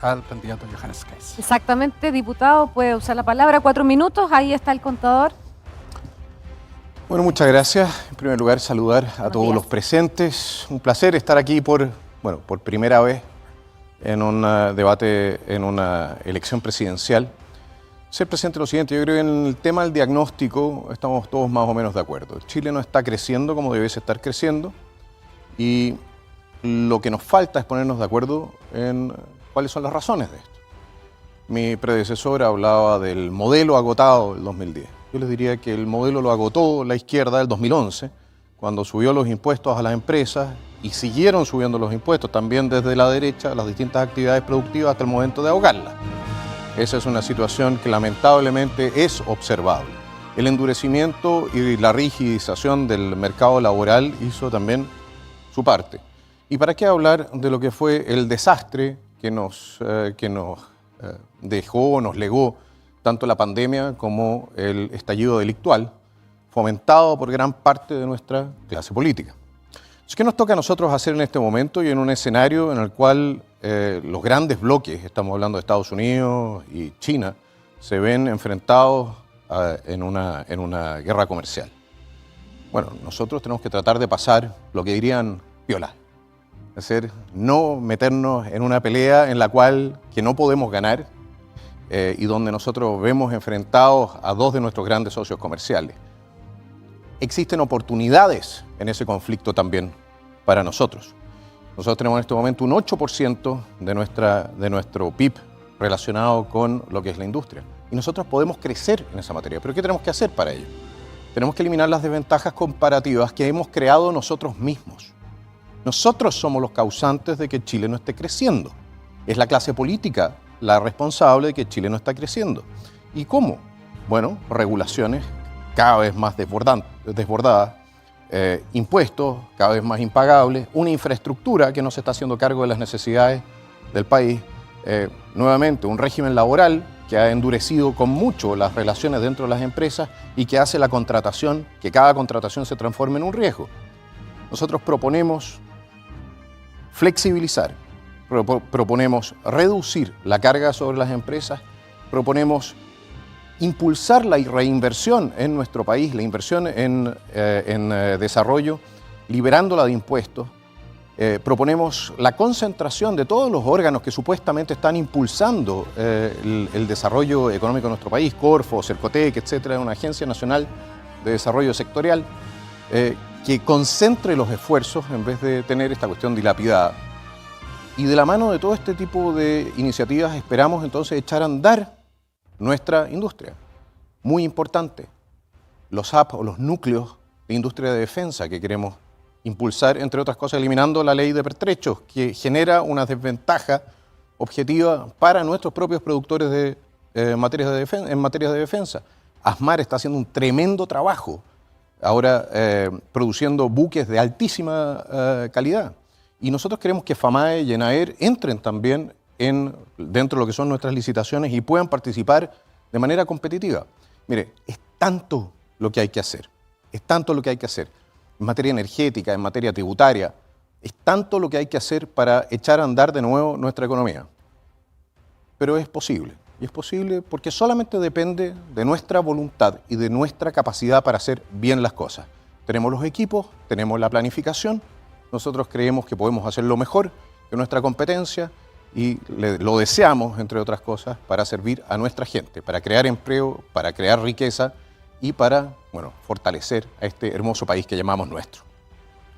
Al candidato Johannes Kaiser. Exactamente, diputado, puede usar la palabra. 4 minutos, ahí está el contador. Bueno, muchas gracias. En primer lugar, saludar a todos los presentes. Un placer estar aquí por primera vez en un debate, en una elección presidencial. Ser presente lo siguiente, yo creo que en el tema del diagnóstico estamos todos más o menos de acuerdo. Chile no está creciendo como debiese estar creciendo y lo que nos falta es ponernos de acuerdo en cuáles son las razones de esto. Mi predecesor hablaba del modelo agotado del 2010. Yo les diría que el modelo lo agotó la izquierda del 2011, cuando subió los impuestos a las empresas y siguieron subiendo los impuestos también desde la derecha, las distintas actividades productivas hasta el momento de ahogarlas. Esa es una situación que lamentablemente es observable. El endurecimiento y la rigidización del mercado laboral hizo también su parte. ¿Y para qué hablar de lo que fue el desastre que nos dejó, nos legó tanto la pandemia como el estallido delictual, fomentado por gran parte de nuestra clase política? ¿Qué nos toca a nosotros hacer en este momento y en un escenario en el cual los grandes bloques, estamos hablando de Estados Unidos y China, se ven enfrentados en una guerra comercial? Bueno, nosotros tenemos que tratar de pasar lo que dirían piola. Es decir, no meternos en una pelea en la cual que no podemos ganar y donde nosotros vemos enfrentados a dos de nuestros grandes socios comerciales. Existen oportunidades en ese conflicto también para nosotros. Nosotros tenemos en este momento un 8% de nuestro PIB relacionado con lo que es la industria. Y nosotros podemos crecer en esa materia. ¿Pero qué tenemos que hacer para ello? Tenemos que eliminar las desventajas comparativas que hemos creado nosotros mismos. Nosotros somos los causantes de que Chile no esté creciendo. Es la clase política la responsable de que Chile no está creciendo. ¿Y cómo? Bueno, regulaciones cada vez más desbordadas, impuestos cada vez más impagables, una infraestructura que no se está haciendo cargo de las necesidades del país, nuevamente un régimen laboral que ha endurecido con mucho las relaciones dentro de las empresas y que hace la contratación, que cada contratación se transforme en un riesgo. Nosotros proponemos flexibilizar, proponemos reducir la carga sobre las empresas, proponemos impulsar la reinversión en nuestro país, la inversión en desarrollo, liberándola de impuestos. Proponemos la concentración de todos los órganos que supuestamente están impulsando el desarrollo económico de nuestro país, Corfo, Cercotec, etcétera, una agencia nacional de desarrollo sectorial, que concentre los esfuerzos en vez de tener esta cuestión dilapidada. Y de la mano de todo este tipo de iniciativas esperamos entonces echar a andar nuestra industria. Muy importante, los hubs o los núcleos de industria de defensa que queremos impulsar, entre otras cosas, eliminando la ley de pertrechos, que genera una desventaja objetiva para nuestros propios productores en materias de defensa. ASMAR está haciendo un tremendo trabajo ahora produciendo buques de altísima calidad. Y nosotros queremos que FAMAE y ENAER entren también dentro de lo que son nuestras licitaciones y puedan participar de manera competitiva. Mire, es tanto lo que hay que hacer, es tanto lo que hay que hacer en materia energética, en materia tributaria, es tanto lo que hay que hacer para echar a andar de nuevo nuestra economía. Pero es posible, y es posible porque solamente depende de nuestra voluntad y de nuestra capacidad para hacer bien las cosas. Tenemos los equipos, tenemos la planificación, nosotros creemos que podemos hacerlo mejor que nuestra competencia y lo deseamos, entre otras cosas, para servir a nuestra gente, para crear empleo, para crear riqueza y para, fortalecer a este hermoso país que llamamos nuestro.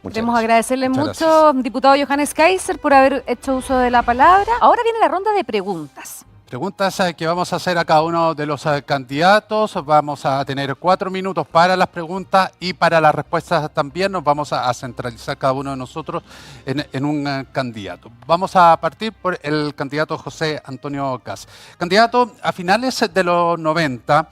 Queremos agradecerle mucho, diputado Johannes Kaiser, por haber hecho uso de la palabra. Ahora viene la ronda de preguntas. Preguntas que vamos a hacer a cada uno de los candidatos. Vamos a tener 4 minutos para las preguntas y para las respuestas también. Nos vamos a centralizar cada uno de nosotros en un candidato. Vamos a partir por el candidato José Antonio Kast. Candidato, a finales de los 90,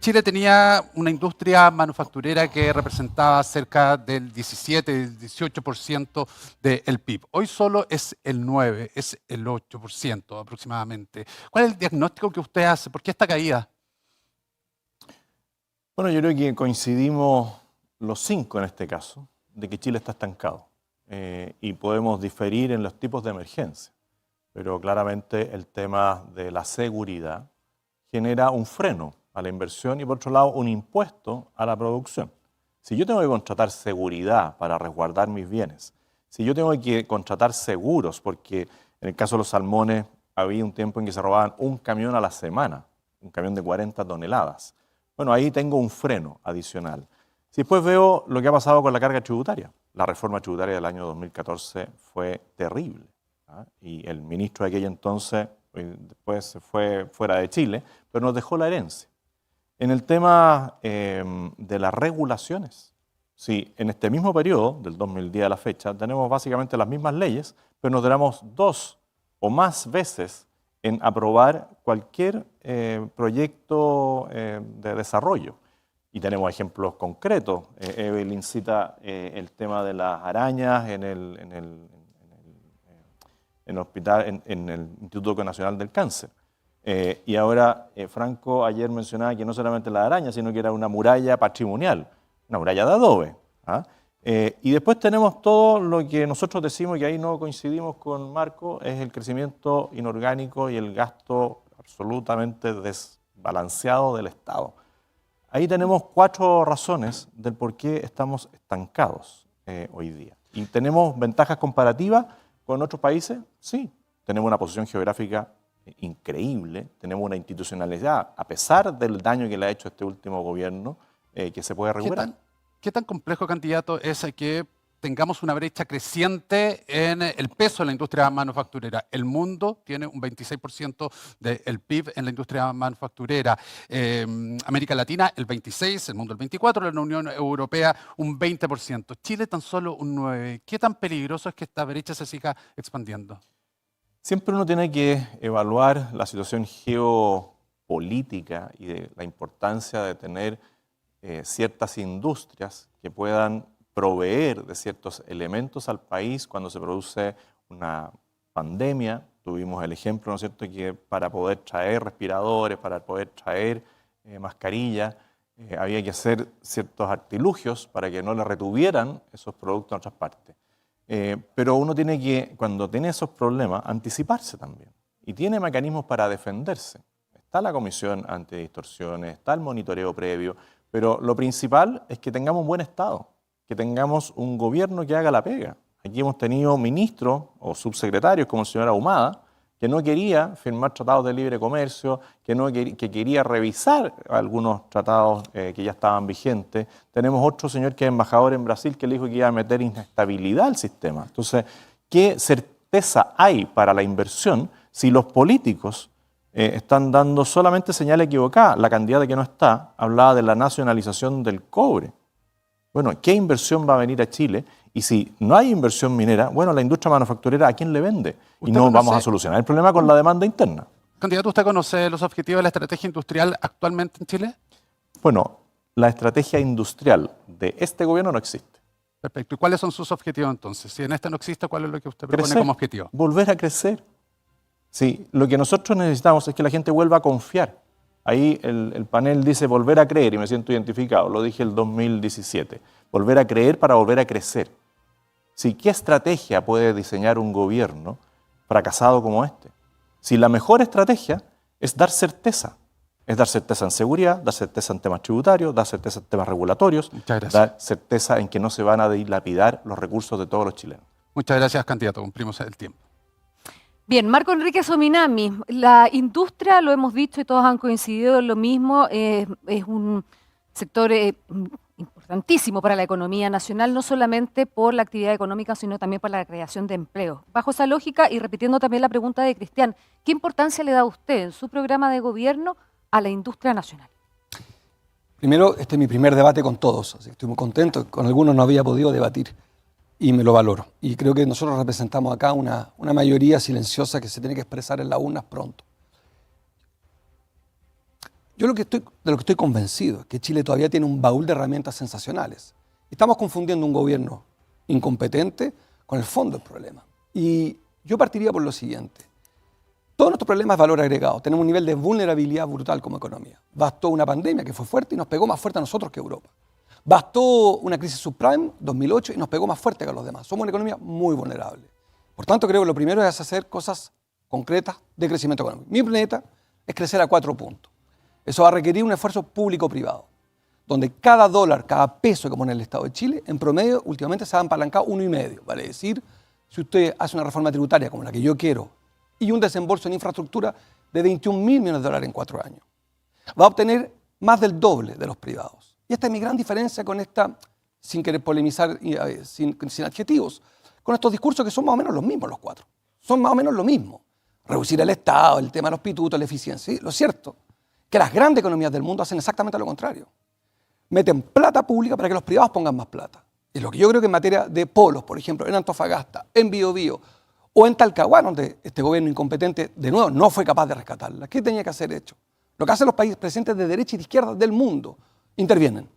Chile tenía una industria manufacturera que representaba cerca del 17-18% del PIB. Hoy solo es el 9%, es el 8% aproximadamente. ¿Cuál es el diagnóstico que usted hace? ¿Por qué esta caída? Bueno, yo creo que coincidimos los 5 en este caso, de que Chile está estancado. Y podemos diferir en los tipos de emergencia. Pero claramente el tema de la seguridad genera un freno a la inversión y por otro lado un impuesto a la producción. Si yo tengo que contratar seguridad para resguardar mis bienes, si yo tengo que contratar seguros, porque en el caso de los salmones había un tiempo en que se robaban un camión a la semana, un camión de 40 toneladas. Bueno, ahí tengo un freno adicional. Si después veo lo que ha pasado con la carga tributaria, la reforma tributaria del año 2014 fue terrible, ¿ah? Y el ministro de aquel entonces después se fue fuera de Chile, pero nos dejó la herencia. En el tema de las regulaciones, sí, en este mismo periodo, del 2010 a la fecha, tenemos básicamente las mismas leyes, pero nos demoramos 2 o más veces en aprobar cualquier proyecto de desarrollo. Y tenemos ejemplos concretos. Evelyn cita el tema de las arañas en el hospital, en el Instituto Nacional del Cáncer. Y ahora Franco ayer mencionaba que no solamente la araña, sino que era una muralla patrimonial, una muralla de adobe. ¿Ah? Y después tenemos todo lo que nosotros decimos, y ahí no coincidimos con Marco, es el crecimiento inorgánico y el gasto absolutamente desbalanceado del Estado. Ahí tenemos 4 razones del por qué estamos estancados hoy día. ¿Y tenemos ventajas comparativas con otros países? Sí, tenemos una posición geográfica increíble, tenemos una institucionalidad, a pesar del daño que le ha hecho este último gobierno, que se puede recuperar. ¿Qué tan complejo, candidato, es que tengamos una brecha creciente en el peso de la industria manufacturera? El mundo tiene un 26% del PIB en la industria manufacturera. América Latina el 26%, el mundo el 24%, la Unión Europea un 20%. Chile tan solo un 9%. ¿Qué tan peligroso es que esta brecha se siga expandiendo? Siempre uno tiene que evaluar la situación geopolítica y de la importancia de tener ciertas industrias que puedan proveer de ciertos elementos al país cuando se produce una pandemia. Tuvimos el ejemplo, ¿no es cierto?, que para poder traer respiradores, para poder traer mascarillas, había que hacer ciertos artilugios para que no le retuvieran esos productos en otras partes. Pero uno tiene que, cuando tiene esos problemas, anticiparse también. Y tiene mecanismos para defenderse. Está la Comisión Antidistorsiones, está el monitoreo previo, pero lo principal es que tengamos un buen Estado, que tengamos un gobierno que haga la pega. Aquí hemos tenido ministros o subsecretarios como el señor Ahumada, que no quería firmar tratados de libre comercio, que quería revisar algunos tratados que ya estaban vigentes. Tenemos otro señor que es embajador en Brasil que le dijo que iba a meter inestabilidad al sistema. Entonces, ¿qué certeza hay para la inversión si los políticos están dando solamente señales equivocadas? La candidata que no está hablaba de la nacionalización del cobre. Bueno, ¿qué inversión va a venir a Chile? Y si no hay inversión minera, bueno, la industria manufacturera, ¿a quién le vende? Y no vamos a solucionar el problema con la demanda interna. Candidato, ¿usted conoce los objetivos de la estrategia industrial actualmente en Chile? Bueno, la estrategia industrial de este gobierno no existe. Perfecto. ¿Y cuáles son sus objetivos entonces? Si en este no existe, ¿cuál es lo que usted propone como objetivo? Volver a crecer. Sí, lo que nosotros necesitamos es que la gente vuelva a confiar. Ahí el panel dice volver a creer y me siento identificado, lo dije el 2017. Volver a creer para volver a crecer. Sí, ¿qué estrategia puede diseñar un gobierno fracasado como este? Si la mejor estrategia es dar certeza. Es dar certeza en seguridad, dar certeza en temas tributarios, dar certeza en temas regulatorios, dar certeza en que no se van a dilapidar los recursos de todos los chilenos. Muchas gracias, candidato. Cumplimos el tiempo. Bien, Marco Enrique Sominami, la industria, lo hemos dicho y todos han coincidido en lo mismo, es un sector importantísimo para la economía nacional, no solamente por la actividad económica, sino también para la creación de empleo. Bajo esa lógica, y repitiendo también la pregunta de Cristian, ¿qué importancia le da usted en su programa de gobierno a la industria nacional? Primero, este es mi primer debate con todos, así que estoy muy contento. Con algunos no había podido debatir y me lo valoro. Y creo que nosotros representamos acá una mayoría silenciosa que se tiene que expresar en las urnas pronto. Yo de lo que estoy convencido es que Chile todavía tiene un baúl de herramientas sensacionales. Estamos confundiendo un gobierno incompetente con el fondo del problema. Y yo partiría por lo siguiente. Todo nuestro problema es valor agregado. Tenemos un nivel de vulnerabilidad brutal como economía. Bastó una pandemia que fue fuerte y nos pegó más fuerte a nosotros que a Europa. Bastó una crisis subprime, 2008, y nos pegó más fuerte que a los demás. Somos una economía muy vulnerable. Por tanto, creo que lo primero es hacer cosas concretas de crecimiento económico. Mi meta es crecer a 4 puntos. Eso va a requerir un esfuerzo público-privado, donde cada dólar, cada peso que pone el Estado de Chile, en promedio, últimamente se ha apalancado 1,5. Vale decir, si usted hace una reforma tributaria como la que yo quiero y un desembolso en infraestructura de 21.000 millones de dólares en 4 años, va a obtener más del doble de los privados. Y esta es mi gran diferencia con esta, sin querer polemizar, sin adjetivos, con estos discursos que son más o menos los mismos los 4. Son más o menos lo mismo. Reducir el Estado, el tema de los pitutos, la eficiencia. ¿Sí? Lo cierto que las grandes economías del mundo hacen exactamente lo contrario. Meten plata pública para que los privados pongan más plata. Y lo que yo creo que en materia de polos, por ejemplo, en Antofagasta, en Biobío o en Talcahuano, donde este gobierno incompetente, de nuevo, no fue capaz de rescatarla. ¿Qué tenía que hacer hecho? Lo que hacen los países presidentes de derecha y de izquierda del mundo, intervienen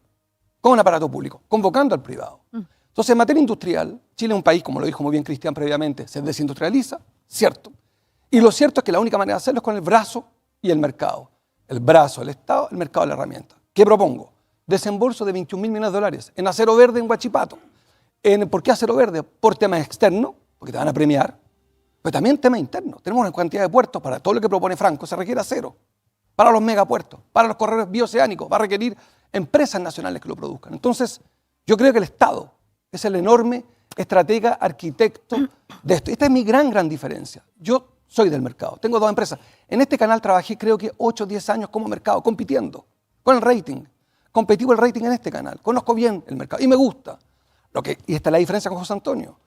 con un aparato público, convocando al privado. Entonces, en materia industrial, Chile es un país, como lo dijo muy bien Cristian previamente, se desindustrializa, cierto. Y lo cierto es que la única manera de hacerlo es con el brazo y el mercado. El brazo, el Estado, el mercado, la herramienta. ¿Qué propongo? Desembolso de 21.000 millones de dólares en acero verde en Huachipato. ¿Por qué acero verde? Por temas externos, porque te van a premiar, pero también temas internos. Tenemos una cantidad de puertos para todo lo que propone Franco, se requiere acero. Para los megapuertos, para los corredores bioceánicos, va a requerir empresas nacionales que lo produzcan. Entonces, yo creo que el Estado es el enorme estratega, arquitecto de esto. Esta es mi gran diferencia. Yo soy del mercado, tengo 2 empresas. En este canal trabajé creo que 8 o 10 años como mercado, compitiendo con el rating. Competí el rating en este canal, conozco bien el mercado y me gusta. Y esta es la diferencia con José Antonio.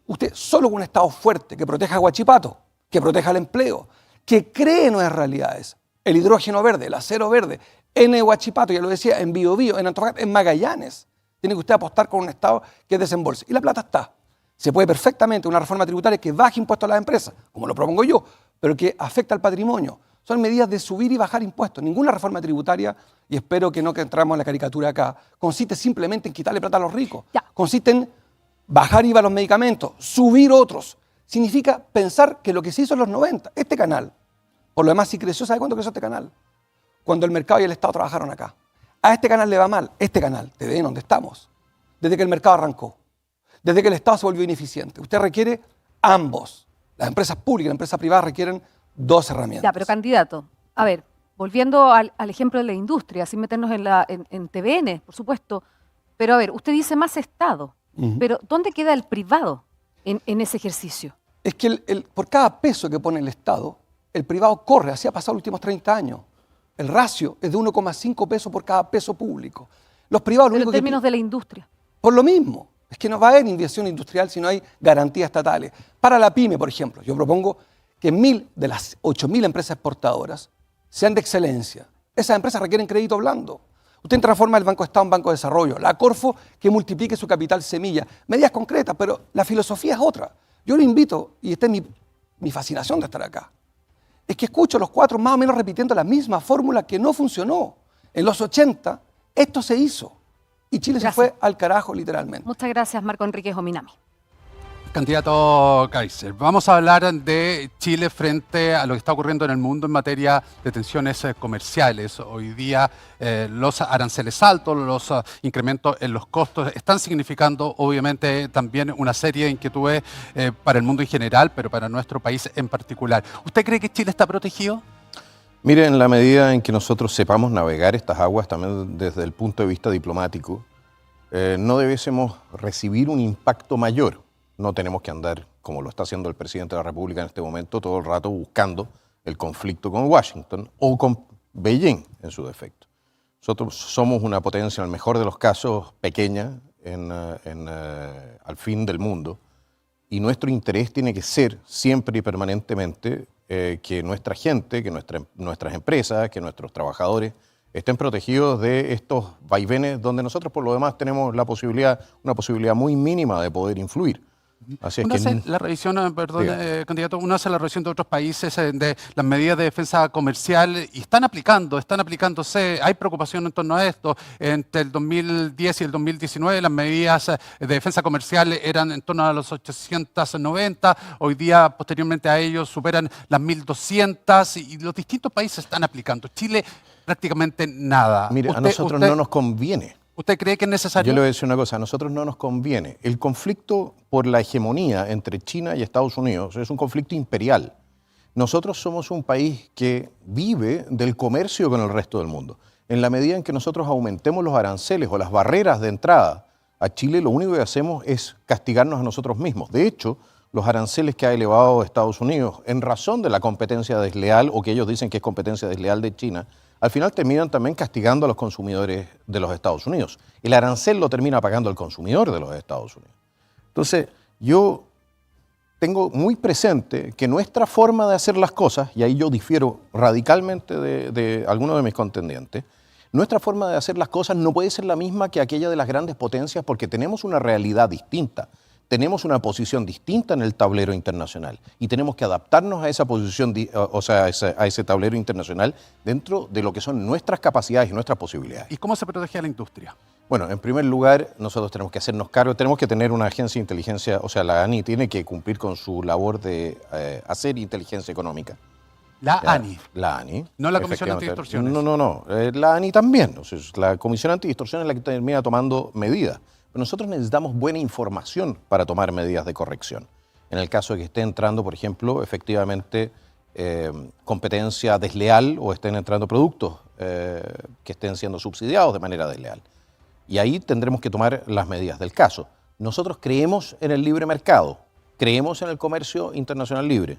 Usted solo con un Estado fuerte que proteja a Huachipato, que proteja el empleo, que cree nuevas realidades, el hidrógeno verde, el acero verde, en Huachipato, ya lo decía, en Biobío, en Antofagasta, en Magallanes. Tiene que usted apostar con un Estado que desembolse. Y la plata está. Se puede perfectamente una reforma tributaria que baje impuestos a las empresas, como lo propongo yo, pero que afecta al patrimonio. Son medidas de subir y bajar impuestos. Ninguna reforma tributaria, y espero que no que entramos en la caricatura acá, consiste simplemente en quitarle plata a los ricos. Ya. Consiste en bajar IVA a los medicamentos, subir otros. Significa pensar que lo que se hizo en los 90, este canal, por lo demás, si creció, ¿sabe cuánto creció este canal? Cuando el mercado y el Estado trabajaron acá. A este canal le va mal, este canal, TVN, donde estamos, desde que el mercado arrancó, desde que el Estado se volvió ineficiente. Usted requiere ambos. Las empresas públicas y las empresas privadas requieren 2 herramientas. Ya, pero candidato, a ver, volviendo al ejemplo de la industria, sin meternos en TVN, por supuesto, pero a ver, usted dice más Estado, pero ¿dónde queda el privado en ese ejercicio? Es que por cada peso que pone el Estado, el privado corre, así ha pasado los últimos 30 años. El ratio es de 1,5 pesos por cada peso público. Los privados, lo Pero único en términos de la industria. Por lo mismo, es que no va a haber inversión industrial si no hay garantías estatales. Para la pyme, por ejemplo, yo propongo que 1.000 de las 8.000 empresas exportadoras sean de excelencia. Esas empresas requieren crédito blando. Usted transforma el Banco Estado en Banco de Desarrollo, la Corfo que multiplique su capital semilla. Medidas concretas, pero la filosofía es otra. Yo lo invito, y esta es mi fascinación de estar acá, es que escucho a los 4 más o menos repitiendo la misma fórmula que no funcionó. En los 80 esto se hizo y Chile Gracias. se fue al carajo literalmente. Muchas gracias, Marco Enrique Ominami. Candidato Kaiser, vamos a hablar de Chile frente a lo que está ocurriendo en el mundo en materia de tensiones comerciales. Hoy día los aranceles altos, los incrementos en los costos están significando obviamente también una serie de inquietudes para el mundo en general, pero para nuestro país en particular. ¿Usted cree que Chile está protegido? Mire, en la medida en que nosotros sepamos navegar estas aguas también desde el punto de vista diplomático, no debiésemos recibir un impacto mayor. No tenemos que andar, como lo está haciendo el presidente de la República en este momento, todo el rato buscando el conflicto con Washington o con Beijing en su defecto. Nosotros somos una potencia, en el mejor de los casos, pequeña al fin del mundo, y nuestro interés tiene que ser siempre y permanentemente que nuestra gente, que nuestras empresas, que nuestros trabajadores estén protegidos de estos vaivenes donde nosotros por lo demás tenemos una posibilidad muy mínima de poder influir. Así es Uno que hace la revisión, perdón, candidato, uno hace la revisión de otros países de las medidas de defensa comercial y están aplicándose. Hay preocupación en torno a esto. Entre el 2010 y el 2019 las medidas de defensa comercial eran en torno a los 890. Hoy día, posteriormente a ellos, superan las 1.200 y los distintos países están aplicando. Chile prácticamente nada. mire, a nosotros no nos conviene ¿Usted cree que es necesario? Yo le voy a decir una cosa, a nosotros no nos conviene. El conflicto por la hegemonía entre China y Estados Unidos es un conflicto imperial. Nosotros somos un país que vive del comercio con el resto del mundo. En la medida en que nosotros aumentemos los aranceles o las barreras de entrada a Chile, lo único que hacemos es castigarnos a nosotros mismos. De hecho, los aranceles que ha elevado Estados Unidos en razón de la competencia desleal, o que ellos dicen que es competencia desleal de China, al final terminan también castigando a los consumidores de los Estados Unidos. El arancel lo termina pagando el consumidor de los Estados Unidos. Entonces, yo tengo muy presente que nuestra forma de hacer las cosas, y ahí yo difiero radicalmente de algunos de mis contendientes, nuestra forma de hacer las cosas no puede ser la misma que aquella de las grandes potencias porque tenemos una realidad distinta. Tenemos una posición distinta en el tablero internacional y tenemos que adaptarnos a esa posición, a ese tablero internacional dentro de lo que son nuestras capacidades y nuestras posibilidades. ¿Y cómo se protege a la industria? Bueno, en primer lugar, nosotros tenemos que hacernos cargo, tenemos que tener una agencia de inteligencia, o sea, la ANI tiene que cumplir con su labor de hacer inteligencia económica. La ANI. La ANI. No la Comisión Antidistorsiones. No. La ANI también. O sea, la Comisión Antidistorsiones es la que termina tomando medidas. Pero nosotros necesitamos buena información para tomar medidas de corrección. En el caso de que esté entrando, por ejemplo, efectivamente competencia desleal o estén entrando productos que estén siendo subsidiados de manera desleal. Y ahí tendremos que tomar las medidas del caso. Nosotros creemos en el libre mercado, creemos en el comercio internacional libre,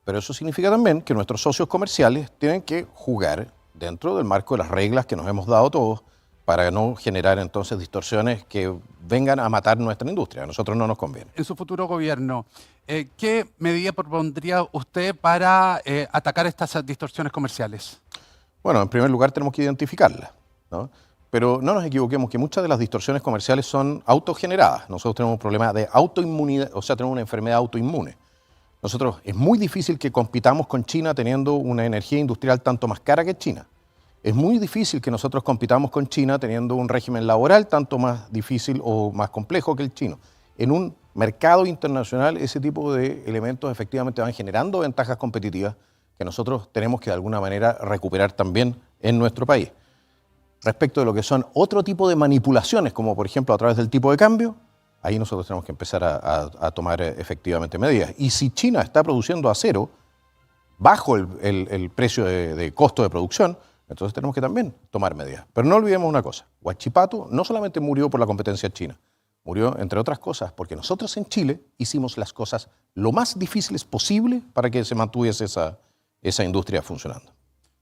pero eso significa también que nuestros socios comerciales tienen que jugar dentro del marco de las reglas que nos hemos dado todos para no generar entonces distorsiones que vengan a matar nuestra industria. A nosotros no nos conviene. En su futuro gobierno, ¿qué medida propondría usted para atacar estas distorsiones comerciales? Bueno, en primer lugar tenemos que identificarlas, ¿no? Pero no nos equivoquemos que muchas de las distorsiones comerciales son autogeneradas. Nosotros tenemos un problema de autoinmunidad, o sea, tenemos una enfermedad autoinmune. Nosotros, es muy difícil que compitamos con China teniendo una energía industrial tanto más cara que China. Es muy difícil que nosotros compitamos con China teniendo un régimen laboral tanto más difícil o más complejo que el chino. En un mercado internacional ese tipo de elementos efectivamente van generando ventajas competitivas que nosotros tenemos que de alguna manera recuperar también en nuestro país. Respecto de lo que son otro tipo de manipulaciones, como por ejemplo a través del tipo de cambio, ahí nosotros tenemos que empezar a tomar efectivamente medidas. Y si China está produciendo acero bajo el precio de costo de producción, entonces tenemos que también tomar medidas. Pero no olvidemos una cosa, Huachipato no solamente murió por la competencia china, murió entre otras cosas porque nosotros en Chile hicimos las cosas lo más difíciles posible para que se mantuviese esa industria funcionando.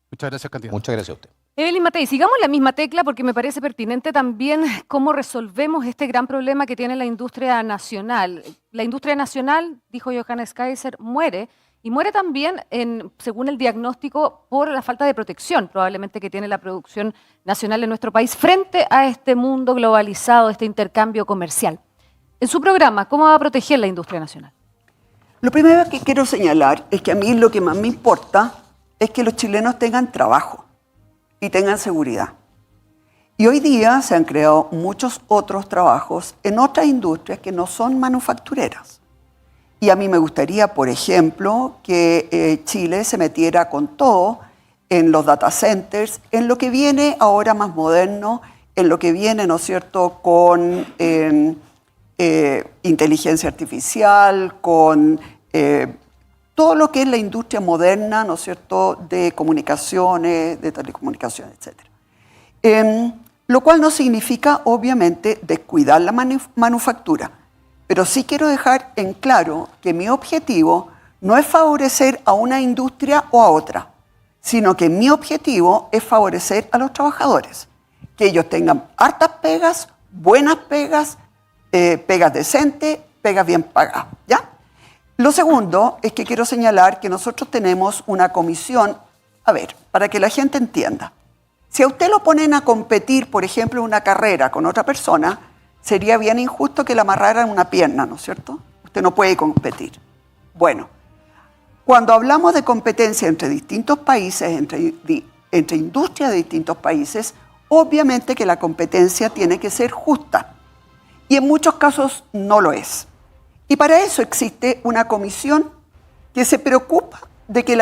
Muchas gracias, candidato. Muchas gracias a usted. Evelyn Matei, sigamos la misma tecla porque me parece pertinente también cómo resolvemos este gran problema que tiene la industria nacional. La industria nacional, dijo Johannes Kaiser, muere y muere también, según el diagnóstico, por la falta de protección probablemente que tiene la producción nacional en nuestro país frente a este mundo globalizado, este intercambio comercial. En su programa, ¿cómo va a proteger la industria nacional? Lo primero que quiero señalar es que a mí lo que más me importa es que los chilenos tengan trabajo y tengan seguridad. Y hoy día se han creado muchos otros trabajos en otras industrias que no son manufactureras. Y a mí me gustaría, por ejemplo, que Chile se metiera con todo en los data centers, en lo que viene ahora más moderno, en lo que viene, ¿no es cierto?, con inteligencia artificial, con todo lo que es la industria moderna, ¿no es cierto?, de comunicaciones, de telecomunicaciones, etc. Lo cual no significa, obviamente, descuidar la manufactura. Pero sí quiero dejar en claro que mi objetivo no es favorecer a una industria o a otra, sino que mi objetivo es favorecer a los trabajadores, que ellos tengan hartas pegas, buenas pegas, pegas decentes, pegas bien pagadas, ¿ya? Lo segundo es que quiero señalar que nosotros tenemos una comisión, a ver, para que la gente entienda. Si a usted lo ponen a competir, por ejemplo, en una carrera con otra persona, sería bien injusto que le amarraran una pierna, ¿no es cierto? Usted no puede competir. Bueno, cuando hablamos de competencia entre distintos países, entre industrias de distintos países, obviamente que la competencia tiene que ser justa. Y en muchos casos no lo es. Y para eso existe una comisión que se preocupa de que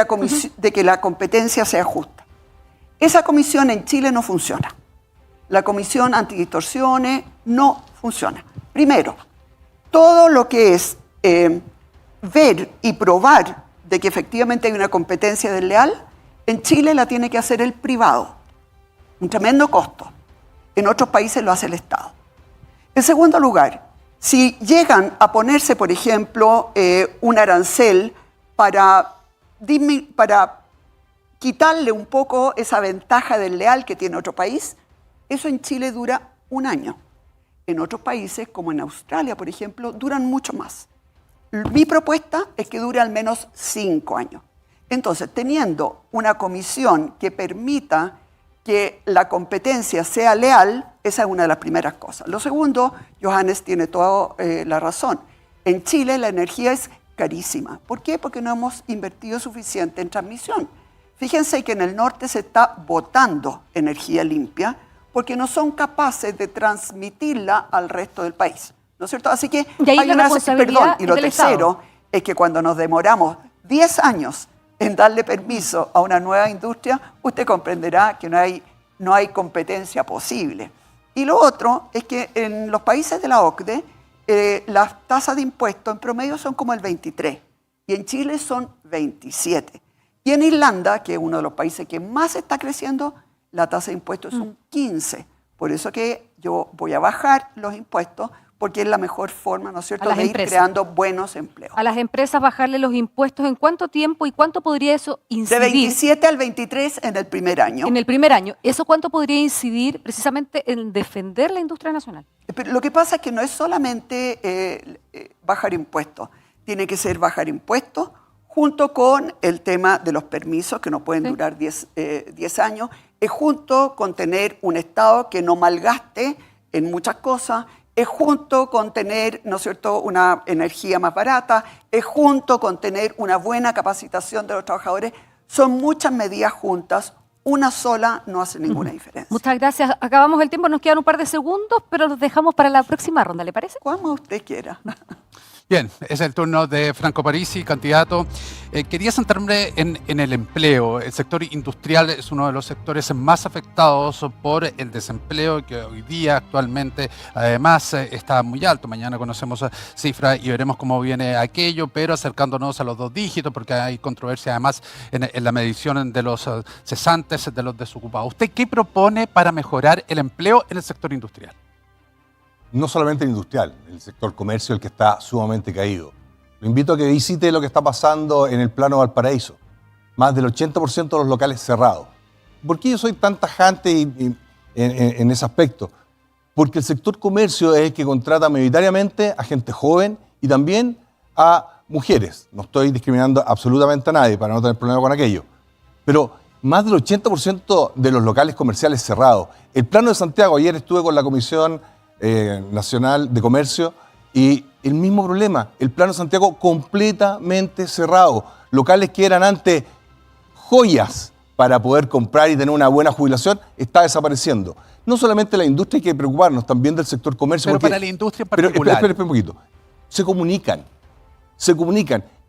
la competencia sea justa. Esa comisión en Chile no funciona. la Comisión Antidistorsiones no funciona. Primero, todo lo que es ver y probar de que efectivamente hay una competencia desleal, en Chile la tiene que hacer el privado. Un tremendo costo. En otros países lo hace el Estado. En segundo lugar, si llegan a ponerse, por ejemplo, un arancel para quitarle un poco esa ventaja desleal que tiene otro país, eso en Chile dura 1 año. En otros países, como en Australia, por ejemplo, duran mucho más. Mi propuesta es que dure al menos 5 años. Entonces, teniendo una comisión que permita que la competencia sea leal, esa es una de las primeras cosas. Lo segundo, Johannes tiene toda la razón. En Chile la energía es carísima. ¿Por qué? Porque no hemos invertido suficiente en transmisión. Fíjense que en el norte se está botando energía limpia porque no son capaces de transmitirla al resto del país. ¿No es cierto? Así que y ahí hay la una... responsabilidad Perdón, y lo del tercero Estado. es que cuando nos demoramos 10 años en darle permiso a una nueva industria, usted comprenderá que no hay competencia posible. Y lo otro es que en los países de la OCDE, las tasas de impuestos en promedio son como el 23, y en Chile son 27. Y en Irlanda, que es uno de los países que más está creciendo, la tasa de impuestos es un 15. Por eso que yo voy a bajar los impuestos, porque es la mejor forma, ¿no es cierto?, de ir creando buenos empleos. A las empresas bajarle los impuestos, ¿en cuánto tiempo y cuánto podría eso incidir? De 27 al 23 en el primer año. En el primer año. ¿Eso cuánto podría incidir precisamente en defender la industria nacional? Pero lo que pasa es que no es solamente bajar impuestos. Tiene que ser bajar impuestos junto con el tema de los permisos, que no pueden durar 10 años, es junto con tener un Estado que no malgaste en muchas cosas, es junto con tener, ¿no es cierto?, una energía más barata, es junto con tener una buena capacitación de los trabajadores. Son muchas medidas juntas, una sola no hace ninguna diferencia. Muchas gracias. Acabamos el tiempo, nos quedan un par de segundos, pero los dejamos para la próxima ronda, ¿le parece? Como usted quiera. Bien, es el turno de Franco Parisi, candidato. Quería centrarme en el empleo. El sector industrial es uno de los sectores más afectados por el desempleo, que hoy día actualmente además está muy alto. Mañana conocemos cifras y veremos cómo viene aquello, pero acercándonos a los 2 dígitos, porque hay controversia además en la medición de los cesantes, de los desocupados. ¿Usted qué propone para mejorar el empleo en el sector industrial? No solamente el industrial, el sector comercio, el que está sumamente caído. Lo invito a que visite lo que está pasando en el plano Valparaíso. Más del 80% de los locales cerrados. ¿Por qué yo soy tan tajante en ese aspecto? Porque el sector comercio es el que contrata mayoritariamente a gente joven y también a mujeres. No estoy discriminando absolutamente a nadie para no tener problema con aquello. Pero más del 80% de los locales comerciales cerrados. El plano de Santiago, ayer estuve con la Comisión Nacional de Comercio y el mismo problema, el plano de Santiago completamente cerrado, locales que eran antes joyas para poder comprar y tener una buena jubilación, está desapareciendo. No solamente la industria hay que preocuparnos, también del sector comercio. Pero para la industria en particular. Espera un poquito. Se comunican.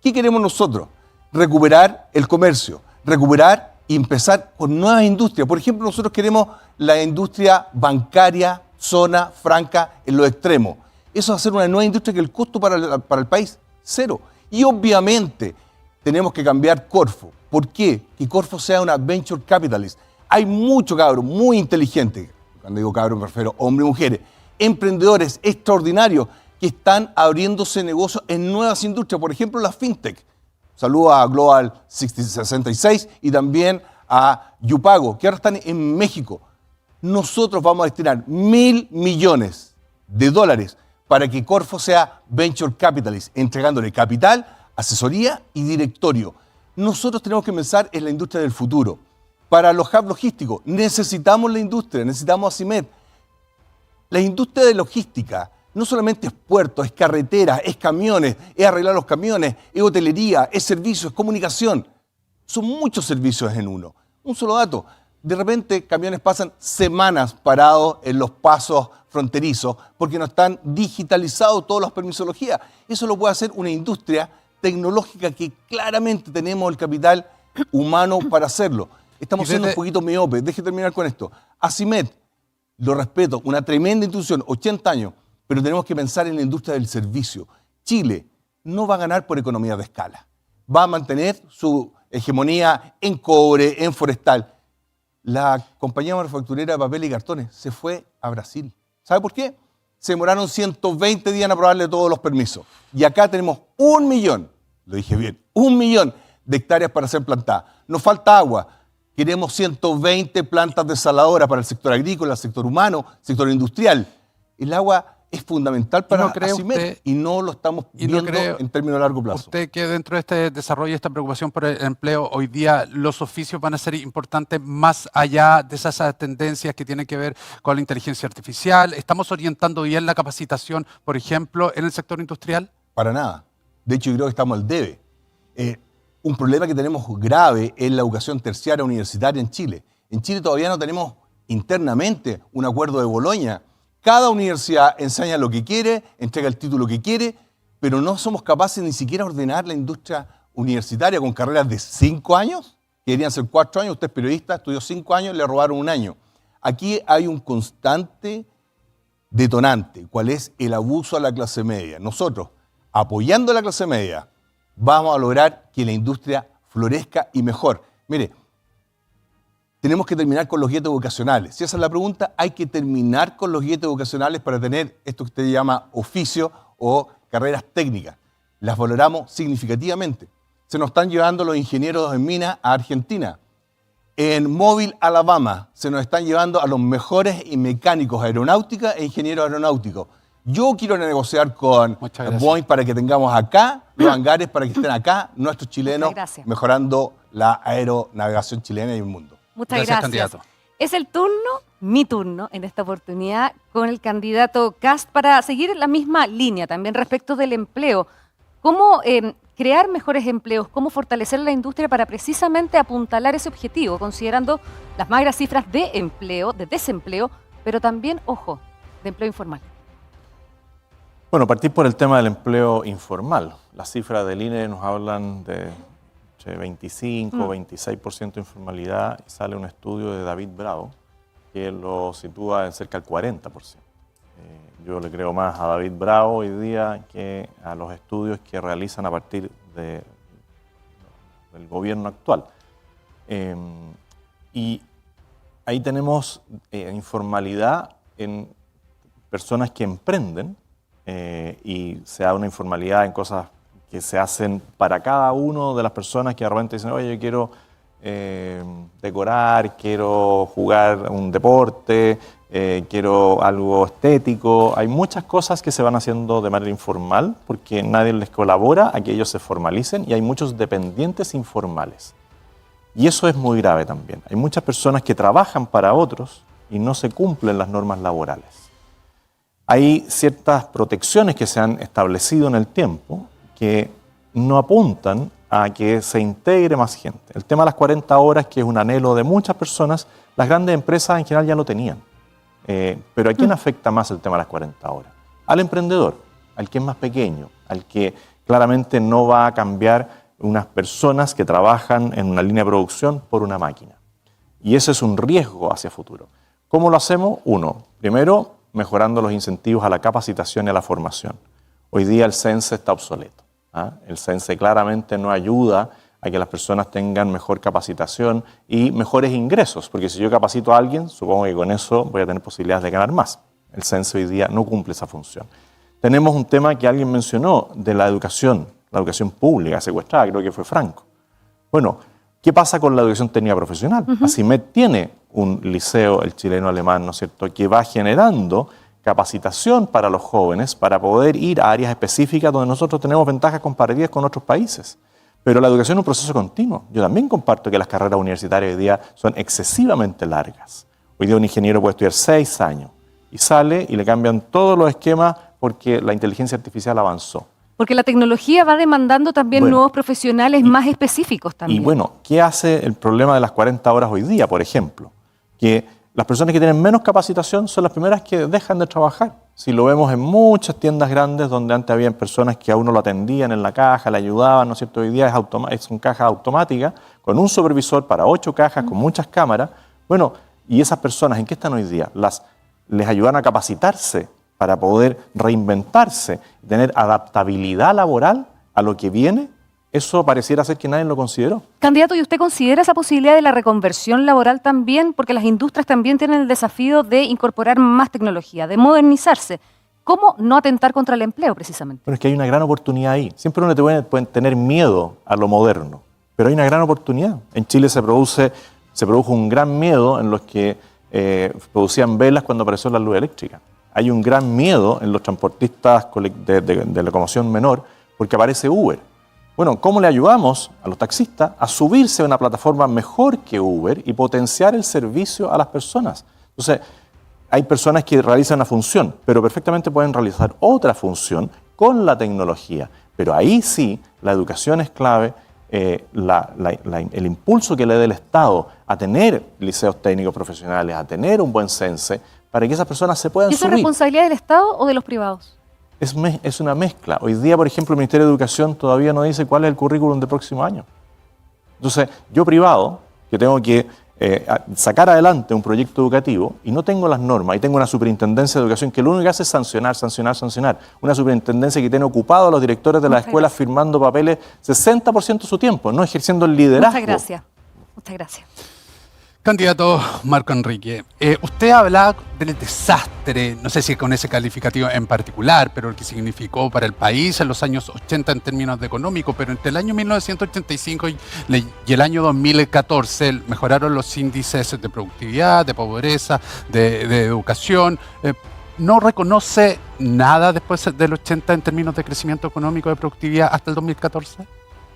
¿Qué queremos nosotros? Recuperar el comercio, recuperar y empezar con nuevas industrias. Por ejemplo, nosotros queremos la industria bancaria, zona franca en los extremos. Eso va a ser una nueva industria que el costo para el país, 0. Y obviamente tenemos que cambiar Corfo. ¿Por qué? Que Corfo sea una venture capitalist. Hay muchos cabros muy inteligentes, cuando digo cabros me refiero a hombres y mujeres, emprendedores extraordinarios que están abriéndose negocios en nuevas industrias, por ejemplo la fintech. Saludo a Global 66 y también a Yupago, que ahora están en México. Nosotros vamos a destinar $1.000 millones para que Corfo sea venture capitalist, entregándole capital, asesoría y directorio. Nosotros tenemos que pensar en la industria del futuro. Para los hubs logísticos necesitamos la industria, necesitamos Asimet. La industria de logística no solamente es puerto, es carretera, es camiones, es arreglar los camiones, es hotelería, es servicios, es comunicación. Son muchos servicios en uno. Un solo dato. De repente camiones pasan semanas parados en los pasos fronterizos porque no están digitalizados todas las permisologías. Eso lo puede hacer una industria tecnológica que claramente tenemos el capital humano para hacerlo. Estamos siendo un poquito miopes. Deje terminar con esto. Asimet, lo respeto, una tremenda institución, 80 años, pero tenemos que pensar en la industria del servicio. Chile no va a ganar por economía de escala, va a mantener su hegemonía en cobre, en forestal. La compañía manufacturera de papel y cartones se fue a Brasil. ¿Sabe por qué? Se demoraron 120 días en aprobarle todos los permisos. Y acá tenemos 1 millón, lo dije bien, 1 millón de hectáreas para ser plantadas. Nos falta agua. Queremos 120 plantas desaladoras para el sector agrícola, el sector humano, el sector industrial. El agua es fundamental para Asimet y no lo estamos viendo en términos de largo plazo. ¿Usted que dentro de este desarrollo, esta preocupación por el empleo, hoy día los oficios van a ser importantes más allá de esas tendencias que tienen que ver con la inteligencia artificial? ¿Estamos orientando bien la capacitación, por ejemplo, en el sector industrial? Para nada. De hecho, yo creo que estamos al debe. Un problema que tenemos grave es la educación terciaria universitaria en Chile. En Chile todavía no tenemos internamente un acuerdo de Boloña. Cada universidad enseña lo que quiere, entrega el título que quiere, pero no somos capaces ni siquiera de ordenar la industria universitaria con carreras de 5 años, que deberían ser 4 años. Usted es periodista, estudió 5 años, le robaron 1 año. Aquí hay un constante detonante, cuál es el abuso a la clase media. Nosotros, apoyando a la clase media, vamos a lograr que la industria florezca y mejor. Mire, tenemos que terminar con los guetos vocacionales. Si esa es la pregunta, hay que terminar con los guetos vocacionales para tener esto que usted llama oficio o carreras técnicas. Las valoramos significativamente. Se nos están llevando los ingenieros en minas a Argentina. En Mobile, Alabama, se nos están llevando a los mejores mecánicos aeronáutica e ingenieros aeronáuticos. Yo quiero negociar con Boeing para que tengamos acá los hangares, para que estén acá nuestros chilenos mejorando la aeronavegación chilena y el mundo. Muchas gracias. Candidato. Es el turno, mi turno, en esta oportunidad, con el candidato Kast para seguir la misma línea también respecto del empleo. ¿Cómo crear mejores empleos? ¿Cómo fortalecer la industria para precisamente apuntalar ese objetivo, considerando las magras cifras de empleo, de desempleo, pero también, ojo, de empleo informal? Bueno, partir por el tema del empleo informal. Las cifras del INE nos hablan de 25, 26% de informalidad, y sale un estudio de David Bravo que lo sitúa en cerca del 40%. Yo le creo más a David Bravo hoy día que a los estudios que realizan a partir del gobierno actual. Y ahí tenemos informalidad en personas que emprenden, y se da una informalidad en cosas que se hacen para cada uno de las personas que de repente dicen, oye, yo quiero decorar, quiero jugar un deporte, quiero algo estético. Hay muchas cosas que se van haciendo de manera informal porque nadie les colabora a que ellos se formalicen, y hay muchos dependientes informales. Y eso es muy grave también. Hay muchas personas que trabajan para otros y no se cumplen las normas laborales. Hay ciertas protecciones que se han establecido en el tiempo que no apuntan a que se integre más gente. El tema de las 40 horas, que es un anhelo de muchas personas, las grandes empresas en general ya lo tenían. Pero ¿a quién afecta más el tema de las 40 horas? Al emprendedor, al que es más pequeño, al que claramente no va a cambiar unas personas que trabajan en una línea de producción por una máquina. Y ese es un riesgo hacia futuro. ¿Cómo lo hacemos? Uno, primero, mejorando los incentivos a la capacitación y a la formación. Hoy día el CENSE está obsoleto. El CENSE claramente no ayuda a que las personas tengan mejor capacitación y mejores ingresos, porque si yo capacito a alguien, supongo que con eso voy a tener posibilidades de ganar más. El CENSE hoy día no cumple esa función. Tenemos un tema que alguien mencionó de la educación pública secuestrada, creo que fue Franco. Bueno, ¿qué pasa con la educación técnica profesional? Asimet tiene un liceo, el chileno alemán, ¿no es cierto?, que va generando capacitación para los jóvenes para poder ir a áreas específicas donde nosotros tenemos ventajas comparativas con otros países. Pero la educación es un proceso continuo. Yo también comparto que las carreras universitarias hoy día son excesivamente largas. Hoy día un ingeniero puede estudiar 6 años y sale y le cambian todos los esquemas porque la inteligencia artificial avanzó. Porque la tecnología va demandando también nuevos profesionales más específicos también. Y bueno, ¿qué hace el problema de las 40 horas hoy día, por ejemplo? Que las personas que tienen menos capacitación son las primeras que dejan de trabajar. Si lo vemos en muchas tiendas grandes donde antes habían personas que a uno lo atendían en la caja, le ayudaban, ¿no es cierto? Hoy día son cajas automáticas con un supervisor para 8 cajas, con muchas cámaras. Bueno, ¿y esas personas en qué están hoy día? Las les ayudaron a capacitarse para poder reinventarse, tener adaptabilidad laboral a lo que viene, eso pareciera ser que nadie lo consideró. Candidato, ¿y usted considera esa posibilidad de la reconversión laboral también? Porque las industrias también tienen el desafío de incorporar más tecnología, de modernizarse. ¿Cómo no atentar contra el empleo, precisamente? Pero es que hay una gran oportunidad ahí. Siempre uno pueden tener miedo a lo moderno, pero hay una gran oportunidad. En Chile se produjo un gran miedo en los que producían velas cuando apareció la luz eléctrica. Hay un gran miedo en los transportistas de locomoción menor porque aparece Uber. Bueno, ¿cómo le ayudamos a los taxistas a subirse a una plataforma mejor que Uber y potenciar el servicio a las personas? Entonces, hay personas que realizan una función, pero perfectamente pueden realizar otra función con la tecnología. Pero ahí sí, la educación es clave, el impulso que le dé el Estado a tener liceos técnicos profesionales, a tener un buen CENSE, para que esas personas se puedan ¿Y eso es subir. responsabilidad del Estado o de los privados? Es una mezcla. Hoy día, por ejemplo, el Ministerio de Educación todavía no dice cuál es el currículum del próximo año. Entonces, yo privado, que tengo que sacar adelante un proyecto educativo y no tengo las normas, y tengo una superintendencia de educación que lo único que hace es sancionar. Una superintendencia que tiene ocupado a los directores de las escuelas firmando papeles 60% de su tiempo, no ejerciendo el liderazgo. Muchas gracias. Muchas gracias. Candidato Marco Enrique, usted habla del desastre, no sé si con ese calificativo en particular, pero el que significó para el país en los años 80 en términos de económico, pero entre el año 1985 y el año 2014 mejoraron los índices de productividad, de pobreza, de educación. ¿No reconoce nada después del 80 en términos de crecimiento económico de productividad hasta el 2014?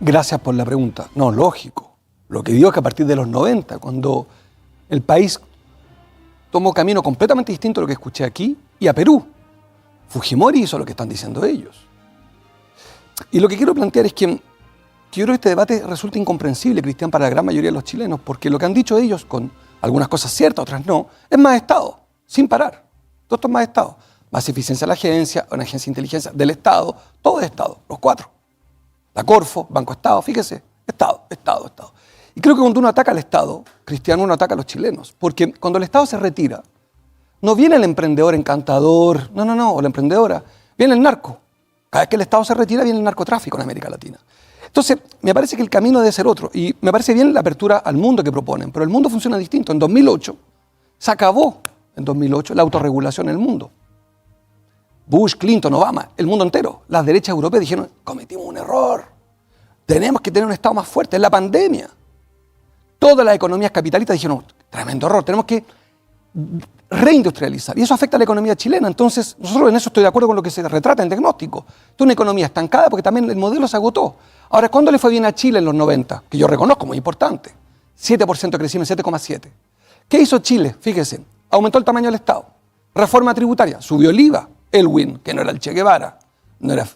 Gracias por la pregunta. No, lógico. Lo que digo es que a partir de los 90, cuando el país tomó camino completamente distinto a lo que escuché aquí y a Perú, Fujimori hizo lo que están diciendo ellos. Y lo que quiero plantear es que yo creo que este debate resulta incomprensible, Cristian, para la gran mayoría de los chilenos, porque lo que han dicho ellos, con algunas cosas ciertas, otras no, es más Estado, sin parar. Todo esto es más Estado. Más eficiencia de la agencia, una agencia de inteligencia del Estado, todo es Estado, los cuatro. La Corfo, Banco Estado, fíjese, Estado. Y creo que cuando uno ataca al Estado, Cristiano, uno ataca a los chilenos. Porque cuando el Estado se retira, no viene el emprendedor encantador, no, o la emprendedora, viene el narco. Cada vez que el Estado se retira, viene el narcotráfico en América Latina. Entonces, me parece que el camino debe ser otro. Y me parece bien la apertura al mundo que proponen, pero el mundo funciona distinto. En 2008, se acabó, la autorregulación en el mundo. Bush, Clinton, Obama, el mundo entero. Las derechas europeas dijeron, cometimos un error. Tenemos que tener un Estado más fuerte. Es la pandemia. Todas las economías capitalistas dijeron, tremendo error, tenemos que reindustrializar. Y eso afecta a la economía chilena. Entonces, nosotros en eso estoy de acuerdo con lo que se retrata en diagnóstico. Esto es una economía estancada porque también el modelo se agotó. Ahora, ¿cuándo le fue bien a Chile en los 90? Que yo reconozco, muy importante. 7% de crecimiento, 7,7%. ¿Qué hizo Chile? Fíjese, aumentó el tamaño del Estado. Reforma tributaria, subió el IVA. Elwin, que no era el Che Guevara, era